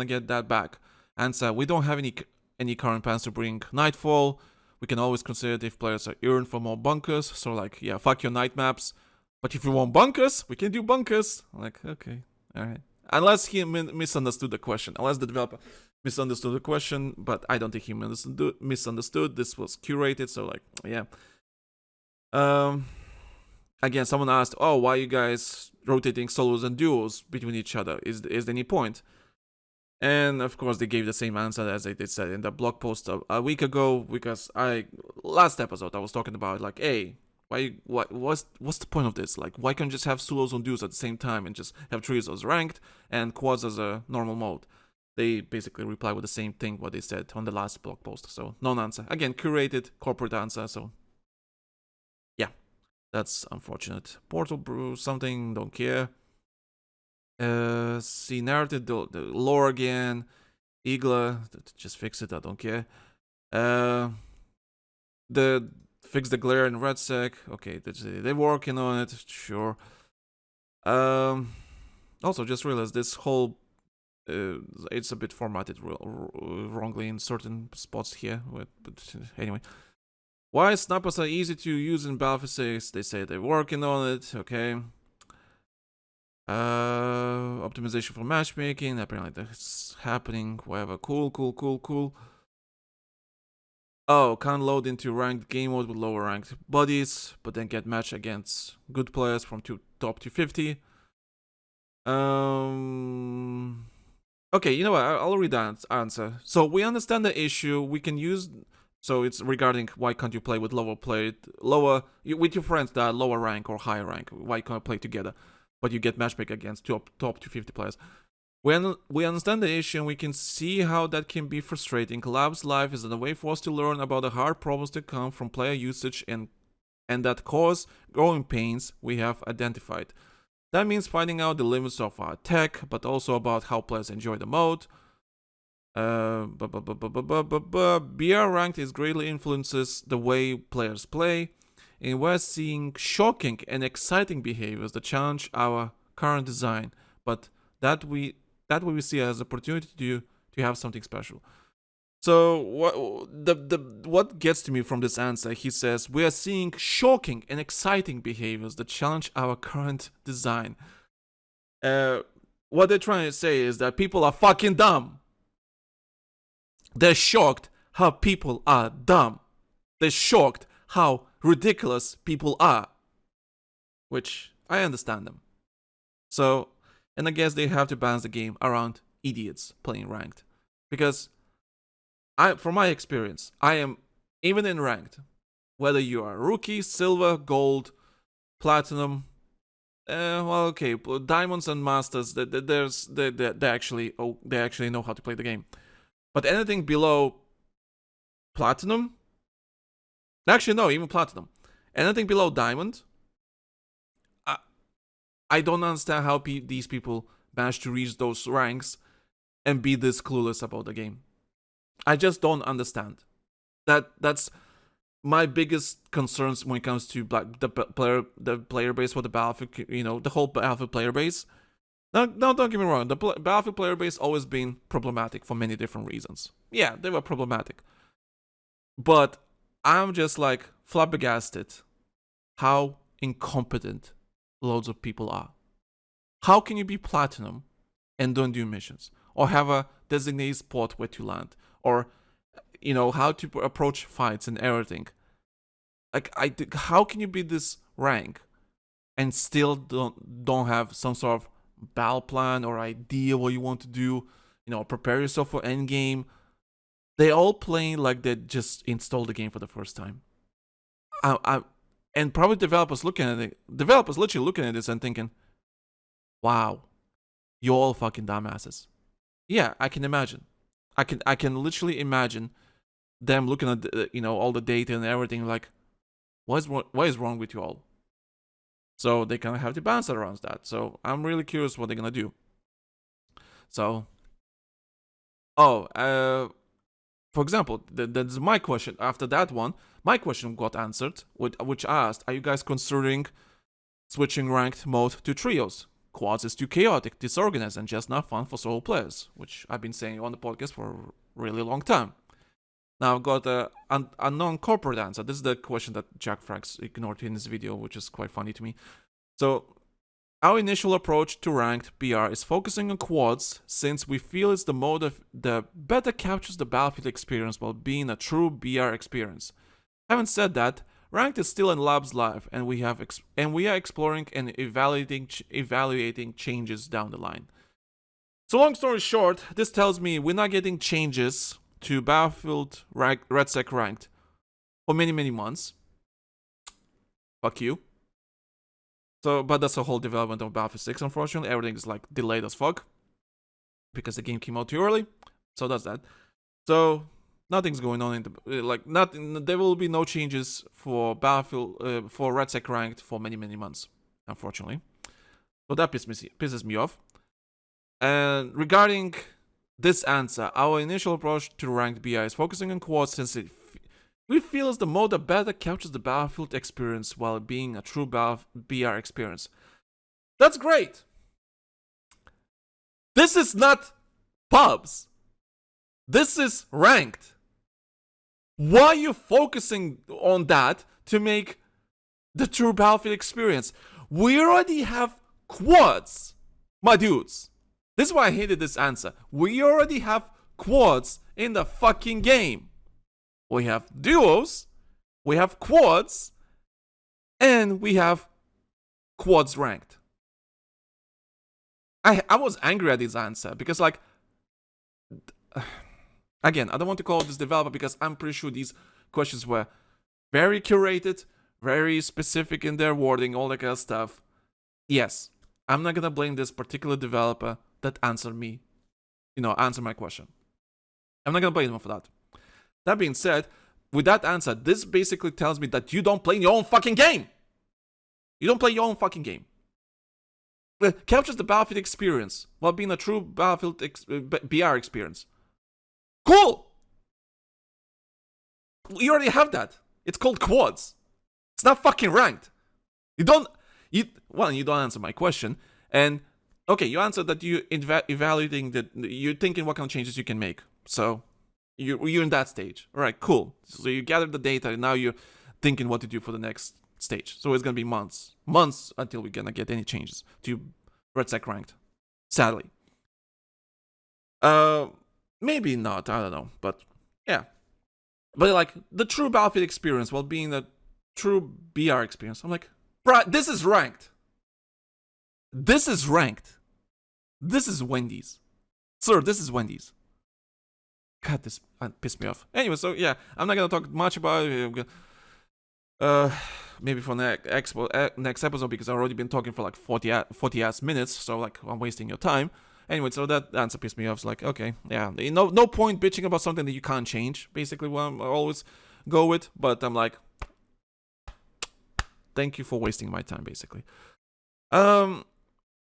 Speaker 1: get that back? Answer: we don't have any current plans to bring Nightfall. We can always consider it if players are earning for more bunkers. So like, yeah, fuck your night maps. But if you want bunkers, we can do bunkers. Like, okay, all right. Unless he misunderstood the question. Unless the developer misunderstood the question, but I don't think he misunderstood. This was curated, so like, yeah. Again, someone asked, "Oh, why are you guys rotating solos and duos between each other? Is there any point?" And of course, they gave the same answer as they did said in the blog post a week ago. Because last episode I was talking about like, hey, what's the point of this? Like, why can't you just have solos and duos at the same time and just have trios as ranked and quads as a normal mode? They basically reply with the same thing what they said on the last blog post. So non-answer. Again, curated corporate answer. So yeah, that's unfortunate. Portal Brew something, don't care. See narrative, the lore again. Igla, just fix it. I don't care. The fix the glare in RedSec. Okay, they're working on it. Sure. Also, just realized this whole it's a bit formatted wrongly in certain spots here. But anyway, why snipers are easy to use in Battlefield 6? They say they're working on it. Okay. Optimization for matchmaking. Apparently that's happening. Whatever. Cool. Oh, can't load into ranked game mode with lower ranked bodies, but then get matched against good players from top 250. Okay, you know what? I'll read that answer. So we understand the issue. We can use. So it's regarding why can't you play with with your friends that are lower rank or higher rank? Why can't you play together? But you get matchmake against top 250 players. We understand the issue and we can see how that can be frustrating. Lab's life is a way for us to learn about the hard problems that come from player usage and that cause growing pains we have identified. That means finding out the limits of our tech, but also about how players enjoy the mode. BR ranked is greatly influences the way players play, and we're seeing shocking and exciting behaviors that challenge our current design, but that we see as an opportunity to have something special. So what gets to me from this answer? He says we are seeing shocking and exciting behaviors that challenge our current design. What they're trying to say is that people are fucking dumb. They're shocked how people are dumb. They're shocked how ridiculous people are, which I understand them. So, and I guess they have to balance the game around idiots playing ranked, because from my experience, I am even in ranked, whether you are rookie, silver, gold, platinum, diamonds and masters. They actually know how to play the game, but anything below platinum, actually no, even platinum, anything below diamond, I don't understand how these people manage to reach those ranks and be this clueless about the game. I just don't understand. That's my biggest concerns when it comes to the player base for the Battlefield. The whole Battlefield player base. Now, don't get me wrong. The Battlefield player base always been problematic for many different reasons. Yeah, they were problematic, but I'm just like flabbergasted how incompetent loads of people are. How can you be platinum and don't do missions, or have a designated spot where to land, or how to approach fights and everything? Like, how can you be this rank and still don't have some sort of battle plan or idea what you want to do? Prepare yourself for endgame. They all playing like they just installed the game for the first time. And probably developers literally looking at this and thinking, wow, you're all fucking dumbasses. Yeah, I can imagine. I can literally imagine them looking at all the data and everything, like, what is wrong with you all? So they kind of have to balance it around that. So I'm really curious what they're gonna do. So, for example, that's my question. After that one, my question got answered, which I asked, are you guys considering switching ranked mode to trios? Quads is too chaotic, disorganized, and just not fun for solo players, which I've been saying on the podcast for a really long time. Now I've got a non-corporate answer. This is the question that Jack Frags ignored in this video, which is quite funny to me. So, our initial approach to ranked BR is focusing on quads, since we feel it's the mode that better captures the Battlefield experience while being a true BR experience. Having said that, ranked is still in labs live, and we are exploring and evaluating changes down the line. So long story short, this tells me we're not getting changes to Battlefield RedSec ranked for many months. Fuck you. So, but that's the whole development of Battlefield 6, unfortunately. Everything is like delayed as fuck because the game came out too early. So that's that. So nothing's going on in the nothing. There will be no changes for Battlefield for RedSec ranked for many months, unfortunately. So that pisses me off. And regarding this answer, our initial approach to ranked BI is focusing on quads, since we feel it's the mode that better captures the Battlefield experience while being a true BR experience. That's great. This is not pubs. This is ranked. Why are you focusing on that to make the true Battlefield experience? We already have quads, my dudes. This is why I hated this answer. We already have quads in the fucking game. We have duos, we have quads, and we have quads ranked. I was angry at this answer because, like, again, I don't want to call this developer because I'm pretty sure these questions were very curated, very specific in their wording, all that kind of stuff. Yes, I'm not gonna blame this particular developer that answered my question. I'm not gonna blame him for that. That being said, with that answer, this basically tells me that you don't play your own fucking game. You don't play your own fucking game. It captures the Battlefield experience while being a true Battlefield BR experience. Cool! You already have that. It's called quads. It's not fucking ranked. You don't answer my question. And, okay, you answered that you're evaluating you're thinking what kind of changes you can make. So, you're in that stage. All right, cool. So you gathered the data, and now you're thinking what to do for the next stage. So it's gonna be months until we're gonna get any changes to RedSec ranked. Sadly. Maybe not. I don't know, but yeah. But like the true Battlefield experience, while being a true BR experience, I'm like, bruh, this is ranked. This is ranked. This is Wendy's, sir. This is Wendy's. God, this pissed me off. Anyway, so yeah, I'm not gonna talk much about it. Maybe for next episode, because I've already been talking for like 40 minutes, so like I'm wasting your time. Anyway, so that answer pissed me off. It's like, okay, yeah, no point bitching about something that you can't change. Basically, what I always go with. But I'm like, thank you for wasting my time, basically.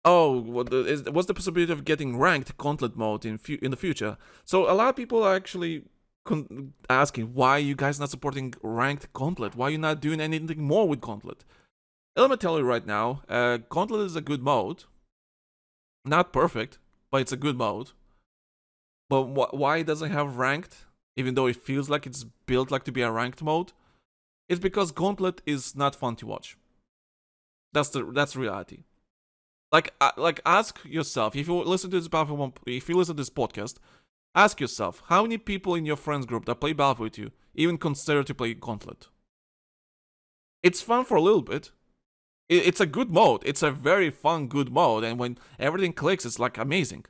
Speaker 1: What's the possibility of getting ranked gauntlet mode in the future? So a lot of people are actually asking, why are you guys not supporting ranked gauntlet? Why are you not doing anything more with gauntlet? Let me tell you right now, gauntlet is a good mode. Not perfect, but it's a good mode. But why it doesn't have ranked, even though it feels like it's built like to be a ranked mode? It's because gauntlet is not fun to watch. That's reality. Like ask yourself, if you listen to this podcast, ask yourself, how many people in your friends group that play Battlefield with you even consider to play Gauntlet? It's fun for a little bit. It's a good mode. It's a very fun, good mode, and when everything clicks, it's like amazing.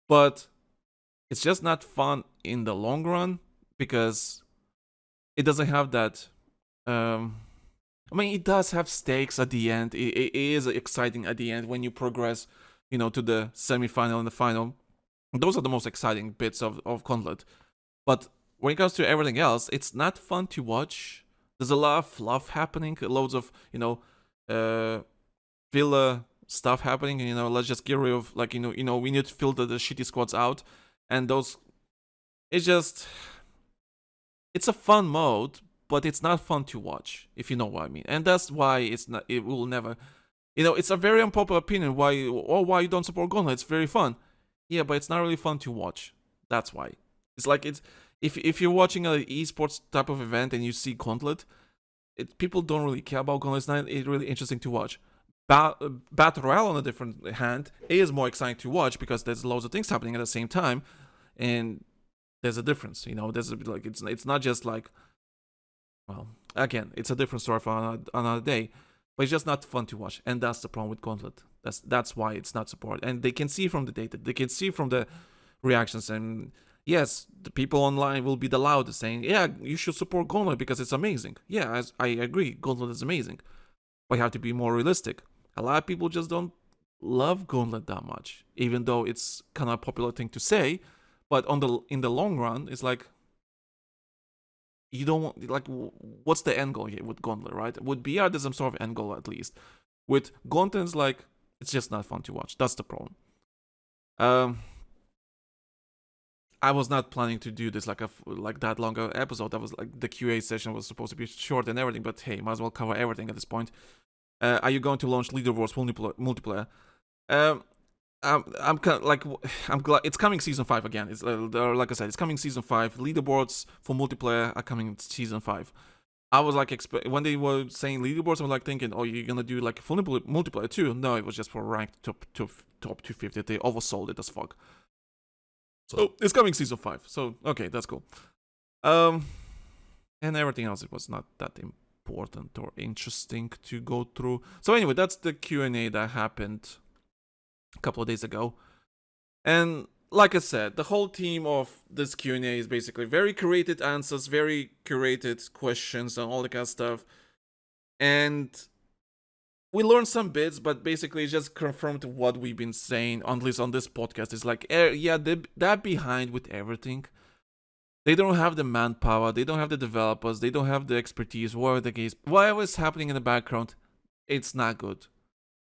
Speaker 1: But it's just not fun in the long run because it doesn't have that. I mean, it does have stakes at the end. It is exciting at the end when you progress, to the semi-final and the final. Those are the most exciting bits of Gauntlet. But when it comes to everything else, it's not fun to watch. There's a lot of fluff happening, loads of, filler stuff happening. And, let's just get rid of, we need to filter the shitty squads out. And those, it's a fun mode, but it's not fun to watch, if you know what I mean. And that's why it will never It's a very unpopular opinion why you don't support Gauntlet. It's very fun. Yeah, but it's not really fun to watch. That's why. It's like if you're watching an esports type of event and you see Gauntlet, people don't really care about Gauntlet. It's not really interesting to watch. Battle Royale, on a different hand, is more exciting to watch because there's loads of things happening at the same time, and there's a difference. There's like it's not just like, well, again, it's a different story for another day, but it's just not fun to watch, and that's the problem with Gauntlet. That's why it's not supported, and they can see from the data, they can see from the reactions, and yes, the people online will be the loudest saying, yeah, you should support Gauntlet because it's amazing. Yeah, I agree, Gauntlet is amazing, but you have to be more realistic. A lot of people just don't love Gauntlet that much, even though it's kind of a popular thing to say. But in the long run, it's like, you don't want, like, what's the end goal here with Gauntlet, right? With BR, there's some sort of end goal at least. With Gauntlet, it's like, it's just not fun to watch. That's the problem. I was not planning to do this like that longer episode. That was like the QA session was supposed to be short and everything, but hey, might as well cover everything at this point. Are you going to launch Leaderboards multiplayer? I'm kind of like, I'm glad it's coming season 5 again. It's like I said, it's coming season 5. Leaderboards for multiplayer are coming in season 5. I was like, when they were saying leaderboards, I was like thinking, oh, you're gonna do like full multiplayer too? No, it was just for ranked top 250. They oversold it as fuck. So it's coming season 5. So okay, that's cool. And everything else, it was not that important or interesting to go through. So anyway, that's the Q&A that happened a couple of days ago. And like I said, the whole theme of this Q&A is basically very curated answers, very curated questions and all that kind of stuff. And we learned some bits, but basically it's just confirmed what we've been saying, at least on this podcast. It's like, yeah, they're behind with everything. They don't have the manpower, they don't have the developers, they don't have the expertise, whatever the case. Whatever is happening in the background, it's not good.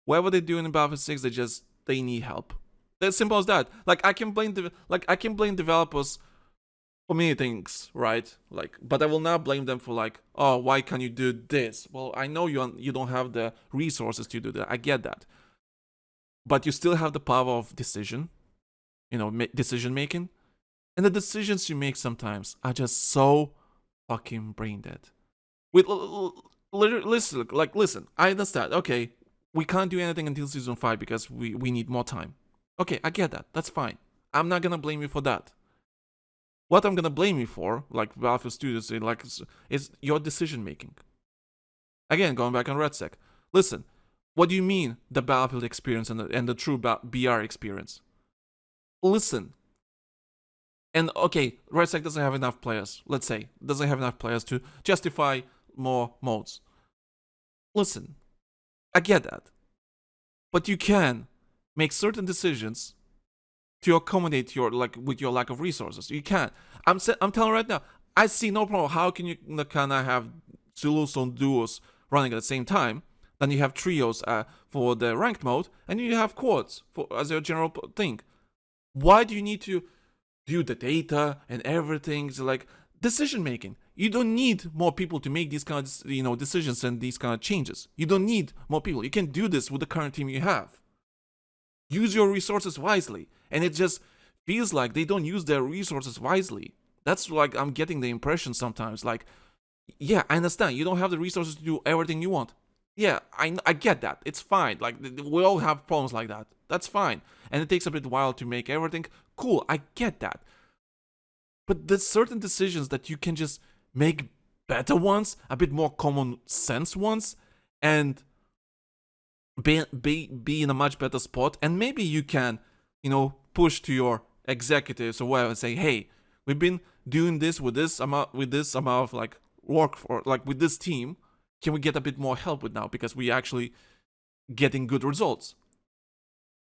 Speaker 1: Whatever they're doing in Battlefield 6, they need help. As simple as that. Like, I can blame developers for many things, right? Like, but I will not blame them for like, oh, why can't you do this? Well, I know you don't have the resources to do that. I get that. But you still have the power of decision making. And the decisions you make sometimes are just so fucking brain dead. Listen, I understand. Okay, we can't do anything until season 5 because we need more time. Okay, I get that. That's fine. I'm not gonna blame you for that. What I'm gonna blame you for, like Battlefield Studios, is your decision making. Again, going back on RedSec. Listen, what do you mean the Battlefield experience and the true BR experience? Listen. And okay, RedSec doesn't have enough players. Let's say doesn't have enough players to justify more modes. Listen, I get that, but you can make certain decisions to accommodate with your lack of resources. You can. I'm telling right now, I see no problem. How can you kind of have solos and duos running at the same time? Then you have trios for the ranked mode, and you have quads as your general thing. Why do you need to view the data and everything? It's like decision making. You don't need more people to make these kind of decisions and these kind of changes. You don't need more people. You can do this with the current team you have. Use your resources wisely. And it just feels like they don't use their resources wisely. That's like I'm getting the impression sometimes. Like, yeah, I understand. You don't have the resources to do everything you want. Yeah, I get that. It's fine. Like, we all have problems like that. That's fine. And it takes a bit while to make everything. Cool, I get that. But there's certain decisions that you can just make better ones, a bit more common sense ones, and be in a much better spot. And maybe you can, push to your executives or whatever and say, hey, we've been doing this with this amount of like work for like with this team. Can we get a bit more help with now, because we actually getting good results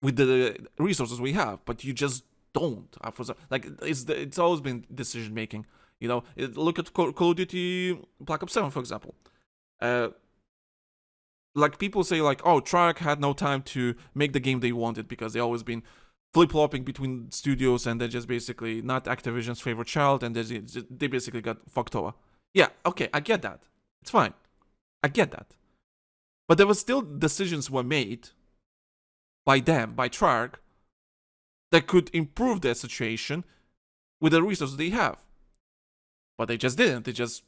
Speaker 1: with the resources we have? But you just don't. Like, it's always been decision making. Look at Call of Duty Black Ops 7, for example. Like, people say like, oh, Treyarch had no time to make the game they wanted because they always been flip-flopping between studios, and they're just basically not Activision's favorite child, and they basically got fucked over. Yeah, okay, I get that. It's fine. I get that. But there was still decisions were made by them, by Treyarch, that could improve their situation with the resources they have. But they just didn't. They just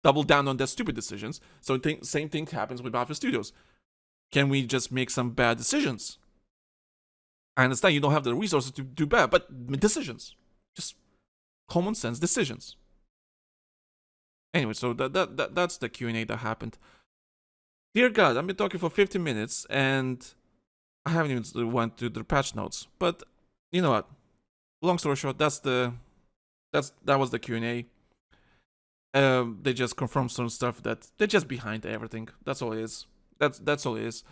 Speaker 1: doubled down on their stupid decisions. So same thing happens with Battlefield Studios. Can we just make some bad decisions? I understand you don't have the resources to do bad, but decisions. Just common sense decisions. Anyway, so that's the Q&A that happened. Dear God, I've been talking for 50 minutes and I haven't even went to the patch notes. But you know what? Long story short, that was the Q&A. They just confirmed some stuff that they're just behind everything. That's all it is. That's all it is.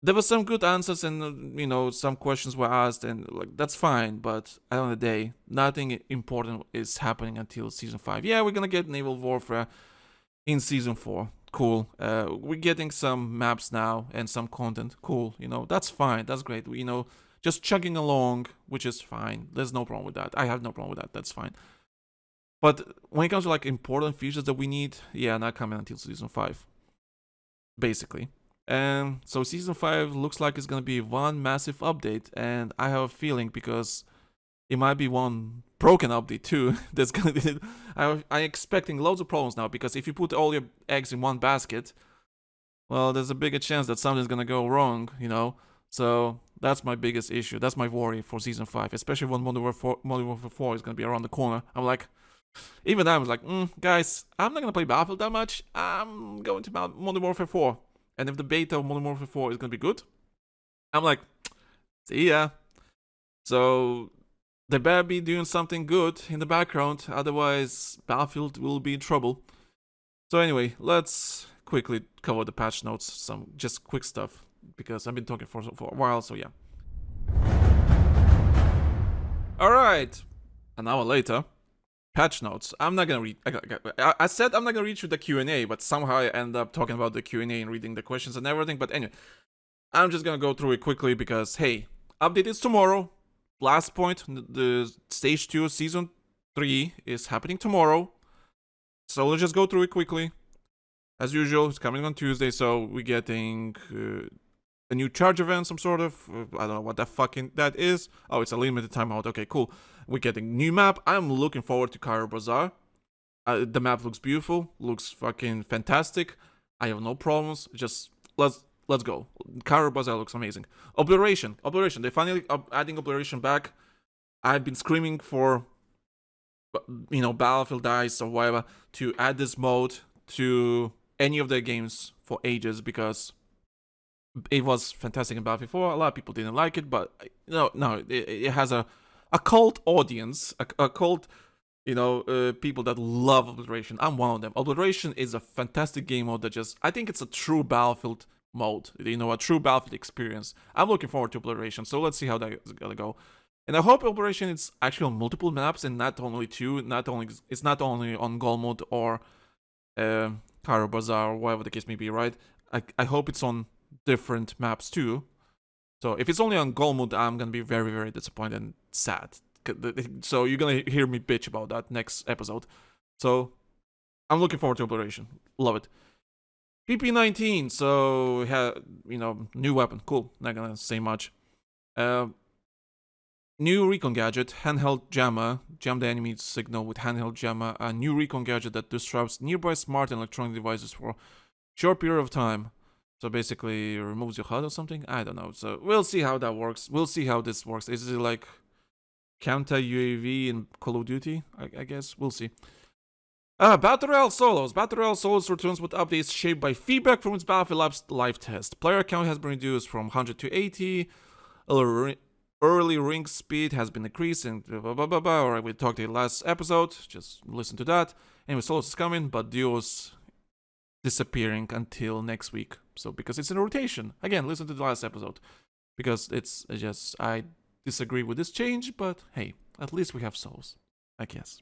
Speaker 1: There were some good answers and some questions were asked and like that's fine, but at the end of the day, nothing important is happening until Season 5. Yeah, we're gonna get Naval Warfare in Season 4. Cool. We're getting some maps now and some content. Cool. That's fine. That's great. Just chugging along, which is fine. There's no problem with that. I have no problem with that. That's fine. But when it comes to like important features that we need, yeah, not coming until Season 5. Basically. And so Season 5 looks like it's going to be one massive update. And I have a feeling because it might be one broken update too. That's going to be... I'm expecting loads of problems now. Because if you put all your eggs in one basket, well, there's a bigger chance that something's going to go wrong, So that's my biggest issue. That's my worry for Season 5. Especially when Modern Warfare 4 is going to be around the corner. I'm like... Even I was like, guys, I'm not going to play Battlefield that much. I'm going to Modern Warfare 4. And if the beta of Modern Warfare 4 is going to be good, I'm like, see ya. So they better be doing something good in the background. Otherwise, Battlefield will be in trouble. So anyway, let's quickly cover the patch notes. Some just quick stuff. Because I've been talking for a while, so yeah. Alright. An hour later. Patch notes. I'm not gonna read. I said I'm not gonna read through the Q&A, but somehow I end up talking about the Q&A and reading the questions and everything. But anyway, I'm just gonna go through it quickly because hey, update is tomorrow. Blastpoint, the Stage 2 Season 3 is happening tomorrow. So let's just go through it quickly. As usual, it's coming on Tuesday, so we're getting a new charge event, some sort of. I don't know what that is. Oh, it's a limited timeout. Okay, cool. We're getting new map. I'm looking forward to Cairo Bazaar. The map looks beautiful. Looks fucking fantastic. I have no problems. Just let's go. Cairo Bazaar looks amazing. Obliteration. They finally adding Obliteration back. I've been screaming for, Battlefield Dice or whatever to add this mode to any of their games for ages because it was fantastic in Battlefield 4. A lot of people didn't like it, but it has a cult audience, a cult, people that love Obliteration. I'm one of them. Obliteration is a fantastic game mode that I think it's a true Battlefield mode, a true Battlefield experience. I'm looking forward to Obliteration, so let's see how that's gonna go. And I hope Obliteration is actually on multiple maps and not only two. It's not only on Gold mode or Cairo Bazaar or whatever the case may be, right? I hope it's on different maps too. So if it's only on Gold mode, I'm gonna be very, very disappointed and sad. So you're gonna hear me bitch about that next episode. So I'm looking forward to Obliteration. Love it. PP19. So new weapon. Cool. Not gonna say much. New recon gadget. Handheld jammer. Jam the enemy signal with handheld jammer. A new recon gadget that disrupts nearby smart and electronic devices for a short period of time. So basically removes your HUD or something? I don't know. So we'll see how that works. We'll see how this works. Is it like counter UAV in Call of Duty? I guess. We'll see. Battle Royale Solos. Battle Royale Solos returns with updates shaped by feedback from its Battlefield Labs live test. Player count has been reduced from 100 to 80. Early ring speed has been increased and blah, blah, blah, blah. Alright, we talked in the last episode. Just listen to that. Anyway, Solos is coming, but Duo's disappearing until next week. So because it's in rotation. Again, listen to the last episode. Because it's just, I disagree with this change, but hey, at least we have Souls. I guess.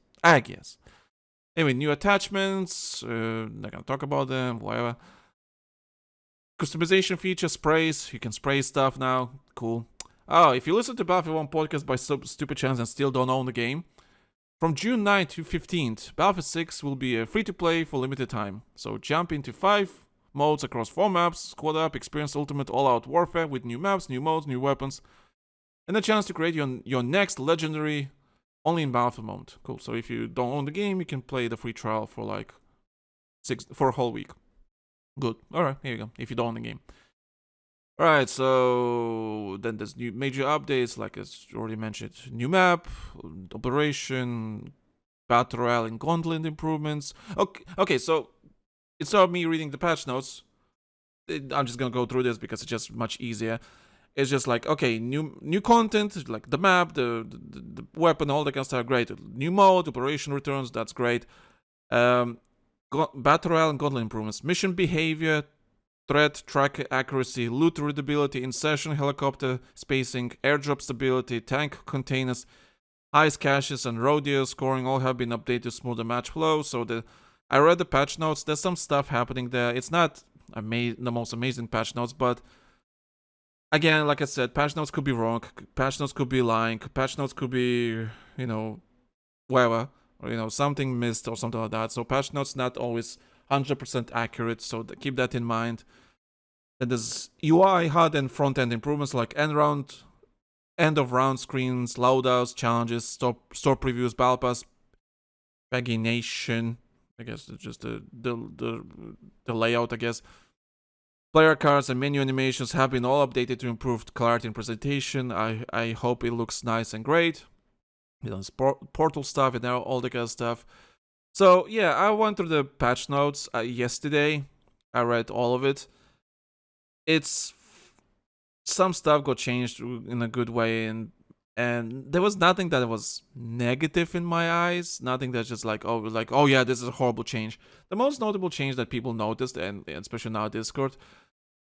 Speaker 1: Anyway, new attachments. Not gonna talk about them, whatever. Customization feature, sprays. You can spray stuff now. Cool. Oh, if you listen to Battlefield 1 podcast by stupid chance and still don't own the game, from June 9th to 15th, Battlefield 6 will be free to play for limited time. So jump into 5 modes across 4 maps, squad up, experience ultimate all-out warfare with new maps, new modes, new weapons, and a chance to create your next legendary only in Battlefield mode. Cool. So if you don't own the game, you can play the free trial for like for a whole week. Good. Alright, here you go. If you don't own the game. Alright, so then there's new major updates, like as already mentioned, new map, operation, battle royale and gauntlet improvements. Okay, so instead of me reading the patch notes, I'm just gonna go through this because it's just much easier. It's just like, okay, new content, like the map, the weapon, all that kind of stuff, great. New mode, operation returns, that's great. Battle royale and gauntlet improvements, mission behavior, threat track accuracy, loot readability, in-session helicopter spacing, airdrop stability, tank containers, ice caches, and rodeo scoring all have been updated to smooth the match flow. So I read the patch notes. There's some stuff happening there. It's not the most amazing patch notes, but again, like I said, patch notes could be wrong. Patch notes could be lying. Patch notes could be, whatever, or something missed or something like that. So patch notes not always 100% accurate. So keep that in mind. Then there's UI, HUD, and front-end improvements like end of round screens, loadouts, challenges, store previews, battle pass, pagination. I guess it's just the layout, I guess. Player cards and menu animations have been all updated to improve clarity and presentation. I hope it looks nice and great. Portal stuff and all the kind of stuff. So yeah, I went through the patch notes yesterday. I read all of it. It's some stuff got changed in a good way, and there was nothing that was negative in my eyes. Nothing that's just like, oh yeah, this is a horrible change. The most notable change that people noticed, and especially now Discord,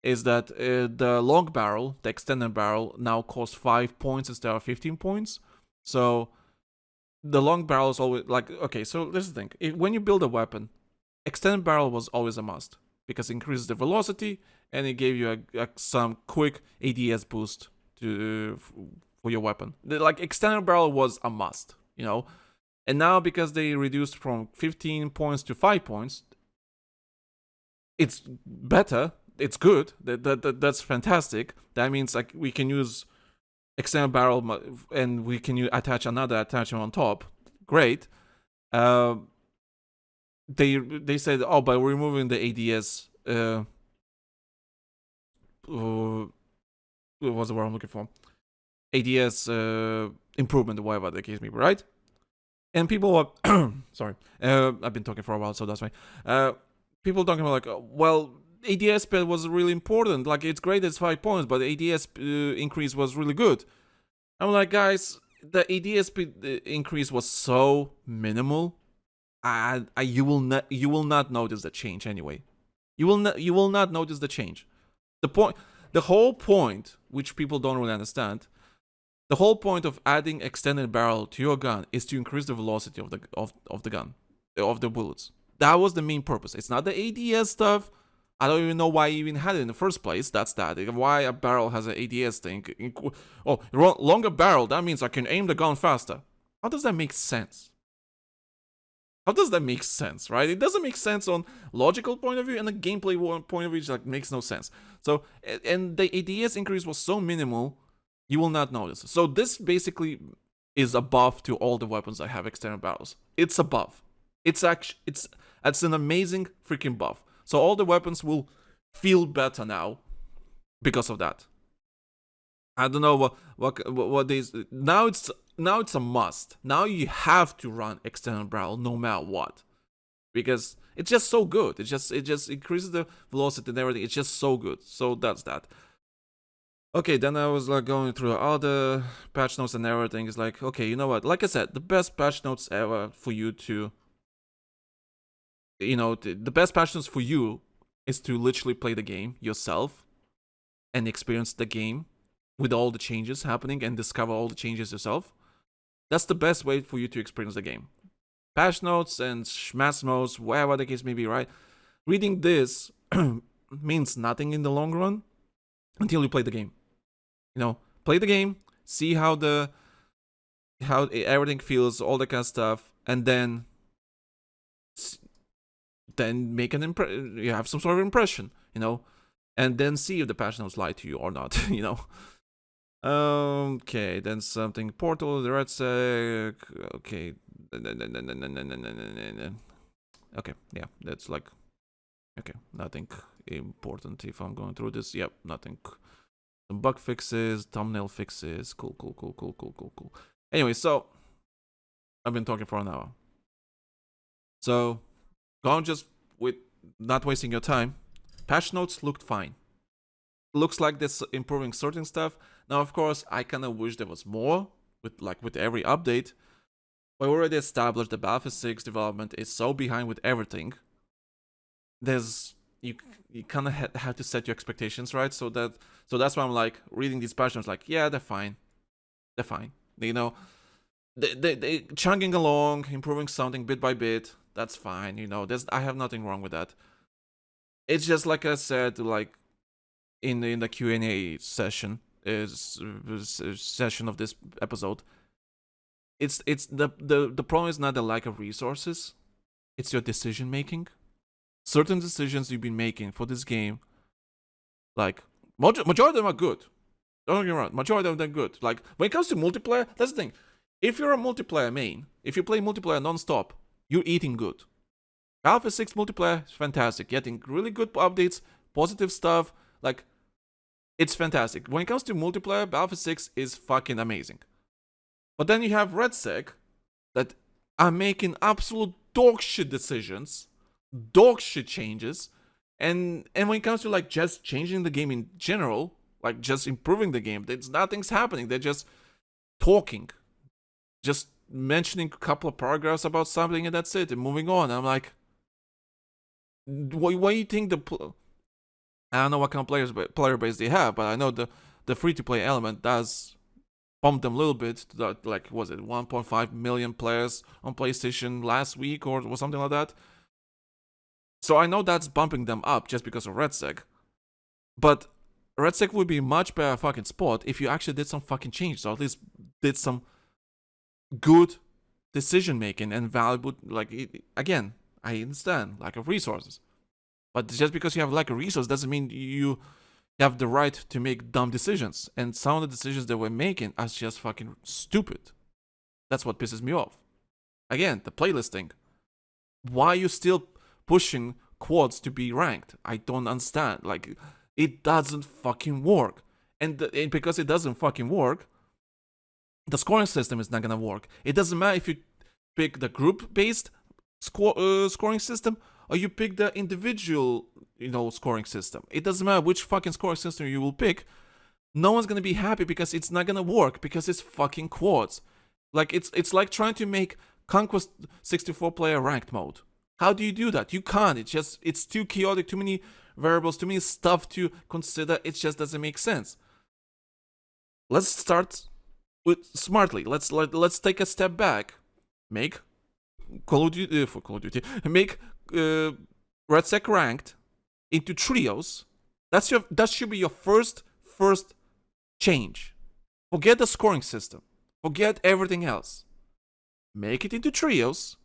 Speaker 1: is that the long barrel, the extended barrel, now costs 5 points instead of 15 points. So the long barrel is always like, okay, so this is the thing. When you build a weapon, extended barrel was always a must because it increases the velocity and it gave you some quick ADS boost for your weapon. Like extended barrel was a must, And now because they reduced from 15 points to 5 points, it's better. It's good. That's fantastic. That means like we can use extended barrel and we can attach another attachment on top. Great. They said, oh, by removing the ADS, what was the word I'm looking for? ADS improvement, whatever the case may be, right? And people are sorry, I've been talking for a while, so that's why. People talking about like, well, ADS speed was really important. Like it's great, it's 5 points, but the ADS increase was really good. I'm like, guys, the ADS speed increase was so minimal. You will not notice the change anyway. You will not notice the change. The whole point, which people don't really understand, the whole point of adding extended barrel to your gun is to increase the velocity of the gun, of the bullets. That was the main purpose. It's not the ADS stuff. I don't even know why you even had it in the first place. That's that. Why a barrel has an ADS thing. Oh, longer barrel, that means I can aim the gun faster. How does that make sense? How does that make sense, right? It doesn't make sense on logical point of view, and the gameplay point of view, like makes no sense. So, and the ADS increase was so minimal, you will not notice. So this basically is a buff to all the weapons that have extended barrels. It's a buff. It's an amazing freaking buff. So all the weapons will feel better now because of that. I don't know what is now. It's a must. Now you have to run extended barrel no matter what, because it's just so good. It just increases the velocity and everything. It's just so good. So that's that. Okay, then I was like going through all the patch notes and everything. It's like, okay, you know what? Like I said, the best patch notes ever for you to, the best patch notes for you is to literally play the game yourself and experience the game with all the changes happening and discover all the changes yourself. That's the best way for you to experience the game. Patch notes and schmatz notes, whatever the case may be, right? Reading this means nothing in the long run until you play the game. Play the game, see how everything feels, all that kind of stuff, and then make you have some sort of impression. you know, and then see if the patch notes lie to you or not, you know. Okay, then something Portal, the RedSec. Okay, okay, yeah, that's like, okay, nothing important if I'm going through this. Yep, nothing. Some bug fixes, thumbnail fixes. Cool. Anyway, so I've been talking for an hour. So go on, just with not wasting your time. Patch notes looked fine. Looks like this improving certain stuff. Now, of course, I kind of wish there was more with every update. But we already established the Battlefield 6 development is so behind with everything. You kind of have to set your expectations right. So that's why I'm like reading these patch notes, like, yeah, they're fine. You know, they chugging along, improving something bit by bit. That's fine. You know, I have nothing wrong with that. It's just like I said, like in the Q&A session of this episode. It's the problem is not the lack of resources. It's your decision making. Certain decisions you've been making for this game, like majority of them are good. Don't get me wrong, majority of them are good. Like when it comes to multiplayer, that's the thing. If you're a multiplayer main, if you play multiplayer non-stop, you're eating good. Battlefield 6 multiplayer is fantastic, getting really good updates, positive stuff. Like it's fantastic. When it comes to multiplayer, Battlefield 6 is fucking amazing. But then you have RedSec that are making absolute dog shit decisions, dog shit changes, and when it comes to like just changing the game in general, like just improving the game, nothing's happening. They're just talking, just mentioning a couple of paragraphs about something, and that's it, and moving on. And I'm like, what do you think I don't know what kind of player base they have, but I know the free-to-play element does bump them a little bit to that, like, was it 1.5 million players on PlayStation last week or something like that. So I know that's bumping them up just because of RedSec. But RedSec would be a much better fucking spot if you actually did some fucking changes, or at least did some good decision making and valuable, like, again, I understand lack of resources. But just because you have lack of resources doesn't mean you have the right to make dumb decisions. And some of the decisions that we're making are just fucking stupid. That's what pisses me off. Again, the playlisting. Why are you still pushing quads to be ranked? I don't understand. Like, it doesn't fucking work. And because it doesn't fucking work, the scoring system is not gonna work. It doesn't matter if you pick the group-based scoring system or you pick the individual, scoring system. It doesn't matter which fucking scoring system you will pick. No one's gonna be happy because it's not gonna work because it's fucking quads. Like it's like trying to make Conquest 64-player ranked mode. How do you do that? You can't. It's too chaotic, too many variables, too many stuff to consider. It just doesn't make sense. Let's start with smartly. Let's take a step back. Make Call of Duty. Make RedSec ranked into trios. That should be your first change. Forget the scoring system. Forget everything else. Make it into trios.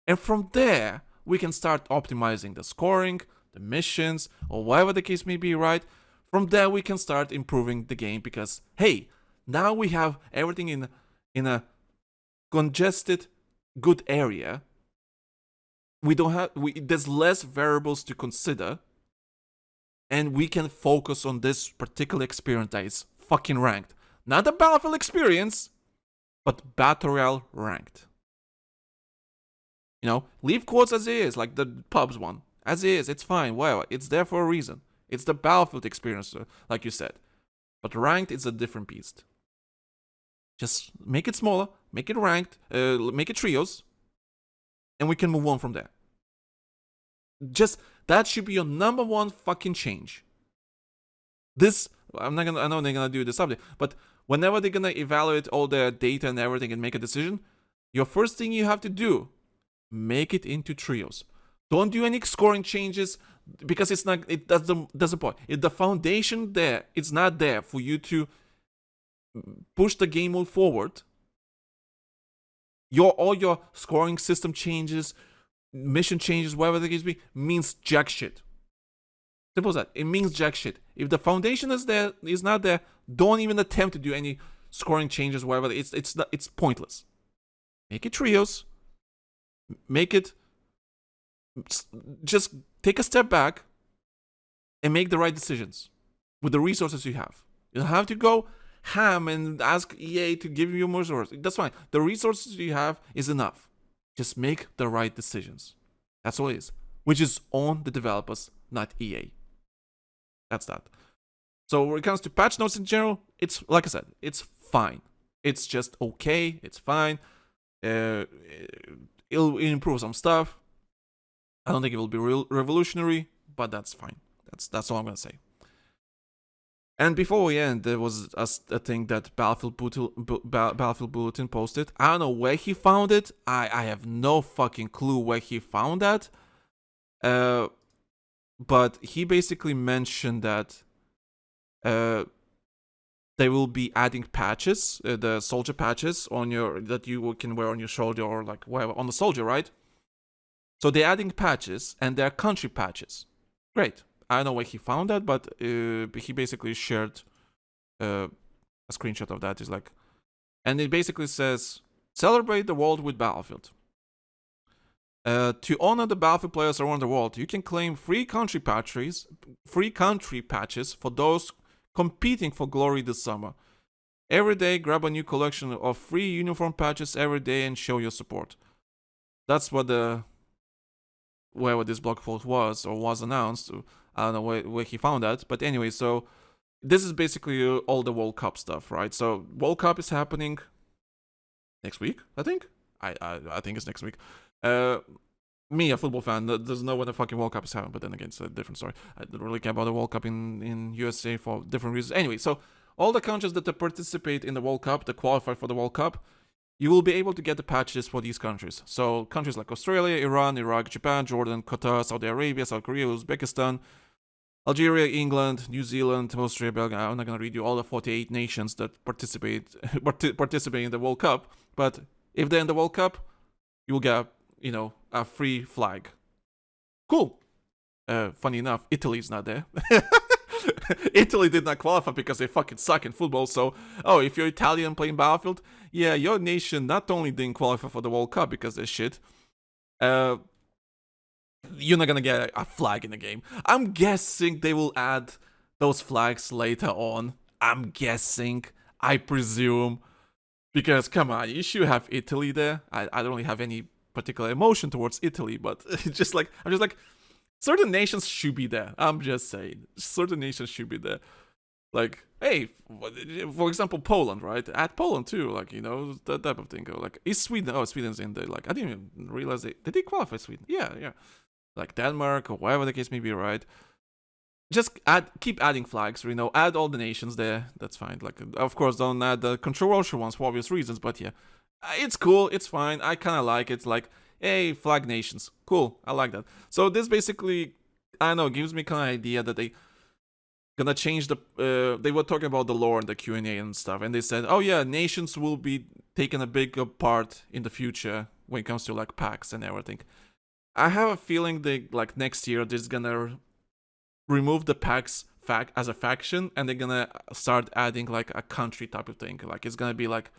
Speaker 1: And from there, we can start optimizing the scoring, the missions, or whatever the case may be, right? From there, we can start improving the game because, hey, now we have everything in a congested, good area. There's less variables to consider, and we can focus on this particular experience that is fucking ranked. Not the Battlefield experience, but Battle Royale ranked. Leave quotes as it is, like the pubs one. As it is, it's fine, whatever. It's there for a reason. It's the Battlefield experience, like you said. But ranked is a different beast. Just make it smaller, make it ranked, make it trios, and we can move on from there. Just, that should be your number one fucking change. I know they're gonna do this update, but whenever they're gonna evaluate all their data and everything and make a decision, your first thing you have to do, make it into trios. Don't do any scoring changes because it doesn't point. If the foundation there, it's not there for you to push the game mode forward, all your scoring system changes, mission changes, whatever the case be, means jack shit. Simple as that. It means jack shit. If the foundation is not there, don't even attempt to do any scoring changes, whatever. It's pointless. Make it trios. Make it. Just take a step back and make the right decisions with the resources you have. You don't have to go ham and ask EA to give you more resources. That's fine. The resources you have is enough. Just make the right decisions. That's all it is. Which is on the developers, not EA. That's that. So when it comes to patch notes in general, it's like I said, it's fine. It's just okay. It's fine. It'll improve some stuff. I don't think it will be revolutionary, but that's fine. That's all I'm gonna say. And before we end, there was a thing that Battlefield Bulletin posted. I don't know where he found it. I have no fucking clue where he found that. But he basically mentioned that they will be adding patches, the soldier patches that you can wear on your shoulder or like wherever on the soldier, right? So they're adding patches and they're country patches. Great. I don't know where he found that, but he basically shared a screenshot of that. It's like, and it basically says, "Celebrate the world with Battlefield. To honor the Battlefield players around the world, you can claim free country patches for those competing for glory this summer. Every day, grab a new collection of free uniform patches every day and show your support." That's what wherever this blog post was announced. I don't know where he found that, but anyway, so this is basically all the World Cup stuff, right? So World Cup is happening next week, I think. I think it's next week. Me, a football fan, doesn't know when the fucking World Cup is happening, but then again, it's a different story. I don't really care about the World Cup in USA for different reasons. Anyway, so all the countries that participate in the World Cup, that qualify for the World Cup, you will be able to get the patches for these countries. So countries like Australia, Iran, Iraq, Japan, Jordan, Qatar, Saudi Arabia, South Korea, Uzbekistan, Algeria, England, New Zealand, Austria, Belgium. I'm not going to read you all the 48 nations that participate in the World Cup. But if they're in the World Cup, you will get, a free flag. Cool. Funny enough, Italy's not there. Italy did not qualify because they fucking suck in football. So, if you're Italian playing Battlefield, yeah, your nation not only didn't qualify for the World Cup because they're shit, you're not gonna get a flag in the game. I'm guessing they will add those flags later on. I'm guessing, I presume, because come on, you should have Italy there. I don't really have any particular emotion towards Italy, but I'm just like, certain nations should be there. I'm just saying. Certain nations should be there. Like, hey, for example, Poland, right? Add Poland too, like, that type of thing. Like, is Sweden? Oh, Sweden's in there. Like, I didn't even realize did they qualify Sweden? Yeah. Like Denmark or whatever the case may be, right? Just keep adding flags, add all the nations there. That's fine. Like, of course, don't add the controversial ones for obvious reasons, but yeah. It's cool, it's fine. I kind of like it. Like, hey, flag nations. Cool, I like that. So this basically, I don't know, gives me kind of idea that they gonna change they were talking about the lore and the Q&A and stuff, and they said, oh yeah, nations will be taking a bigger part in the future when it comes to like packs and everything. I have a feeling like next year they're gonna remove the packs as a faction, and they're gonna start adding like a country type of thing. Like, it's gonna be like,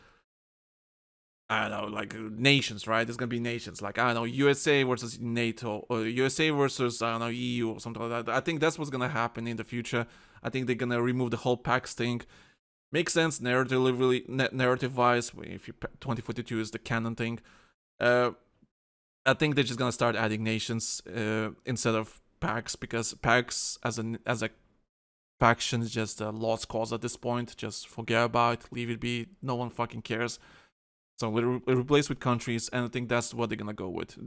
Speaker 1: I don't know, like nations, right? There's gonna be nations, like, I don't know, USA versus NATO, or USA versus, I don't know, EU, or something like that. I think that's what's gonna happen in the future. I think they're gonna remove the whole packs thing. Makes sense narrative-wise, if 2042 is the canon thing. I think they're just gonna start adding nations instead of packs, because packs as a faction is just a lost cause at this point. Just forget about it, leave it be. No one fucking cares. So we'll replace with countries, and I think that's what they're gonna go with.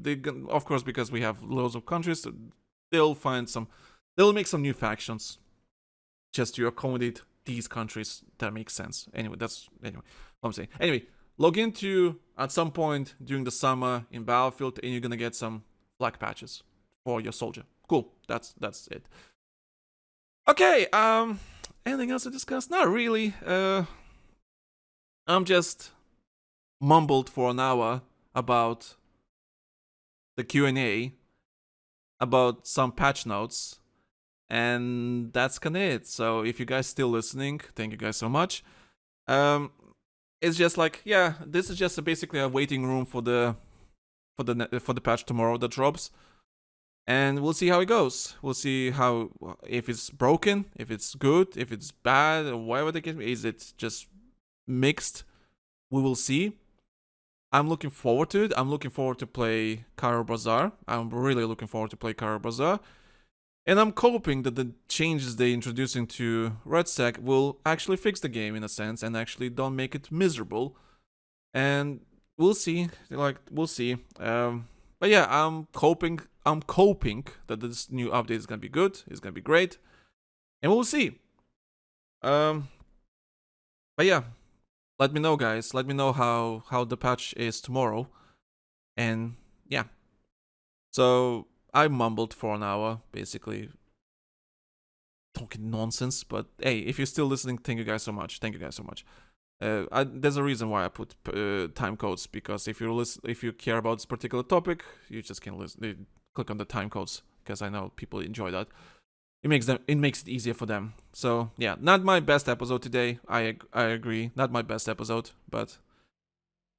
Speaker 1: Of course, because we have loads of countries, they'll make some new factions just to accommodate these countries. That makes sense. Anyway, what I'm saying. Anyway, log into at some point during the summer in Battlefield, and you're gonna get some flag patches for your soldier. Cool. That's it. Okay. Anything else to discuss? Not really. I'm just mumbled for an hour about the Q&A, about some patch notes, And that's kinda it. So if you guys still listening, thank you guys so much. It's just like, yeah, this is just basically a waiting room for the patch tomorrow that drops. And we'll see how it goes. We'll see how, if it's broken, if it's good, if it's bad, or whatever the case is. It just mixed? We will see. I'm looking forward to it. I'm looking forward to play Kara Bazaar. I'm really looking forward to play Kara Bazaar. And I'm hoping that the changes they introducing to RedSec will actually fix the game in a sense and actually don't make it miserable. And we'll see. We'll see. But yeah, I'm hoping that this new update is gonna be good. It's gonna be great, and we'll see. But yeah, let me know, guys. Let me know how the patch is tomorrow, and yeah. So I mumbled for an hour, basically talking nonsense. But hey, if you're still listening, thank you guys so much. Thank you guys so much. There's a reason why I put time codes, because if you care about this particular topic, you just can click on the time codes, because I know people enjoy that. It makes it easier for them. So yeah, not my best episode today. I agree, not my best episode, but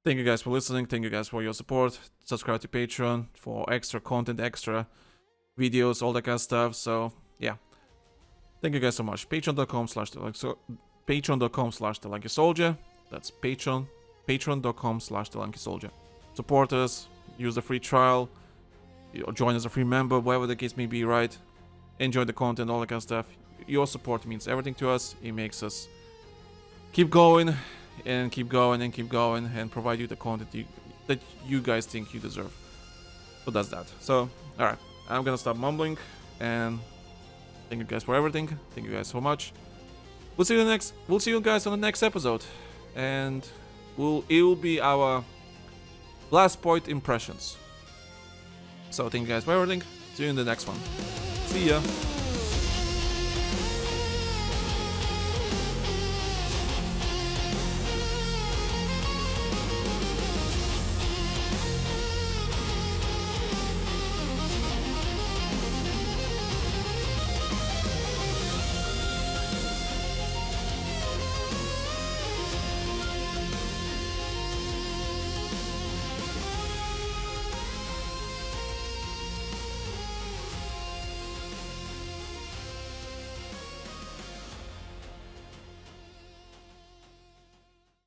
Speaker 1: thank you guys for listening. Thank you guys for your support. Subscribe to Patreon for extra content, extra videos, all that kind of stuff. So yeah, thank you guys so much. Patreon.com/TheLankySoldier. That's patreon.com/TheLankySoldier. Support us, use the free trial, join as a free member, whatever the case may be, right? Enjoy the content, all that kind of stuff. Your support means everything to us. It makes us keep going and keep going and keep going and provide you the content that you guys think you deserve. So that's that. So, alright, I'm gonna stop mumbling, and thank you guys for everything. Thank you guys so much. We'll see you guys on the next episode, and it will be our Blastpoint impressions. So thank you guys for everything. See you in the next one. See ya.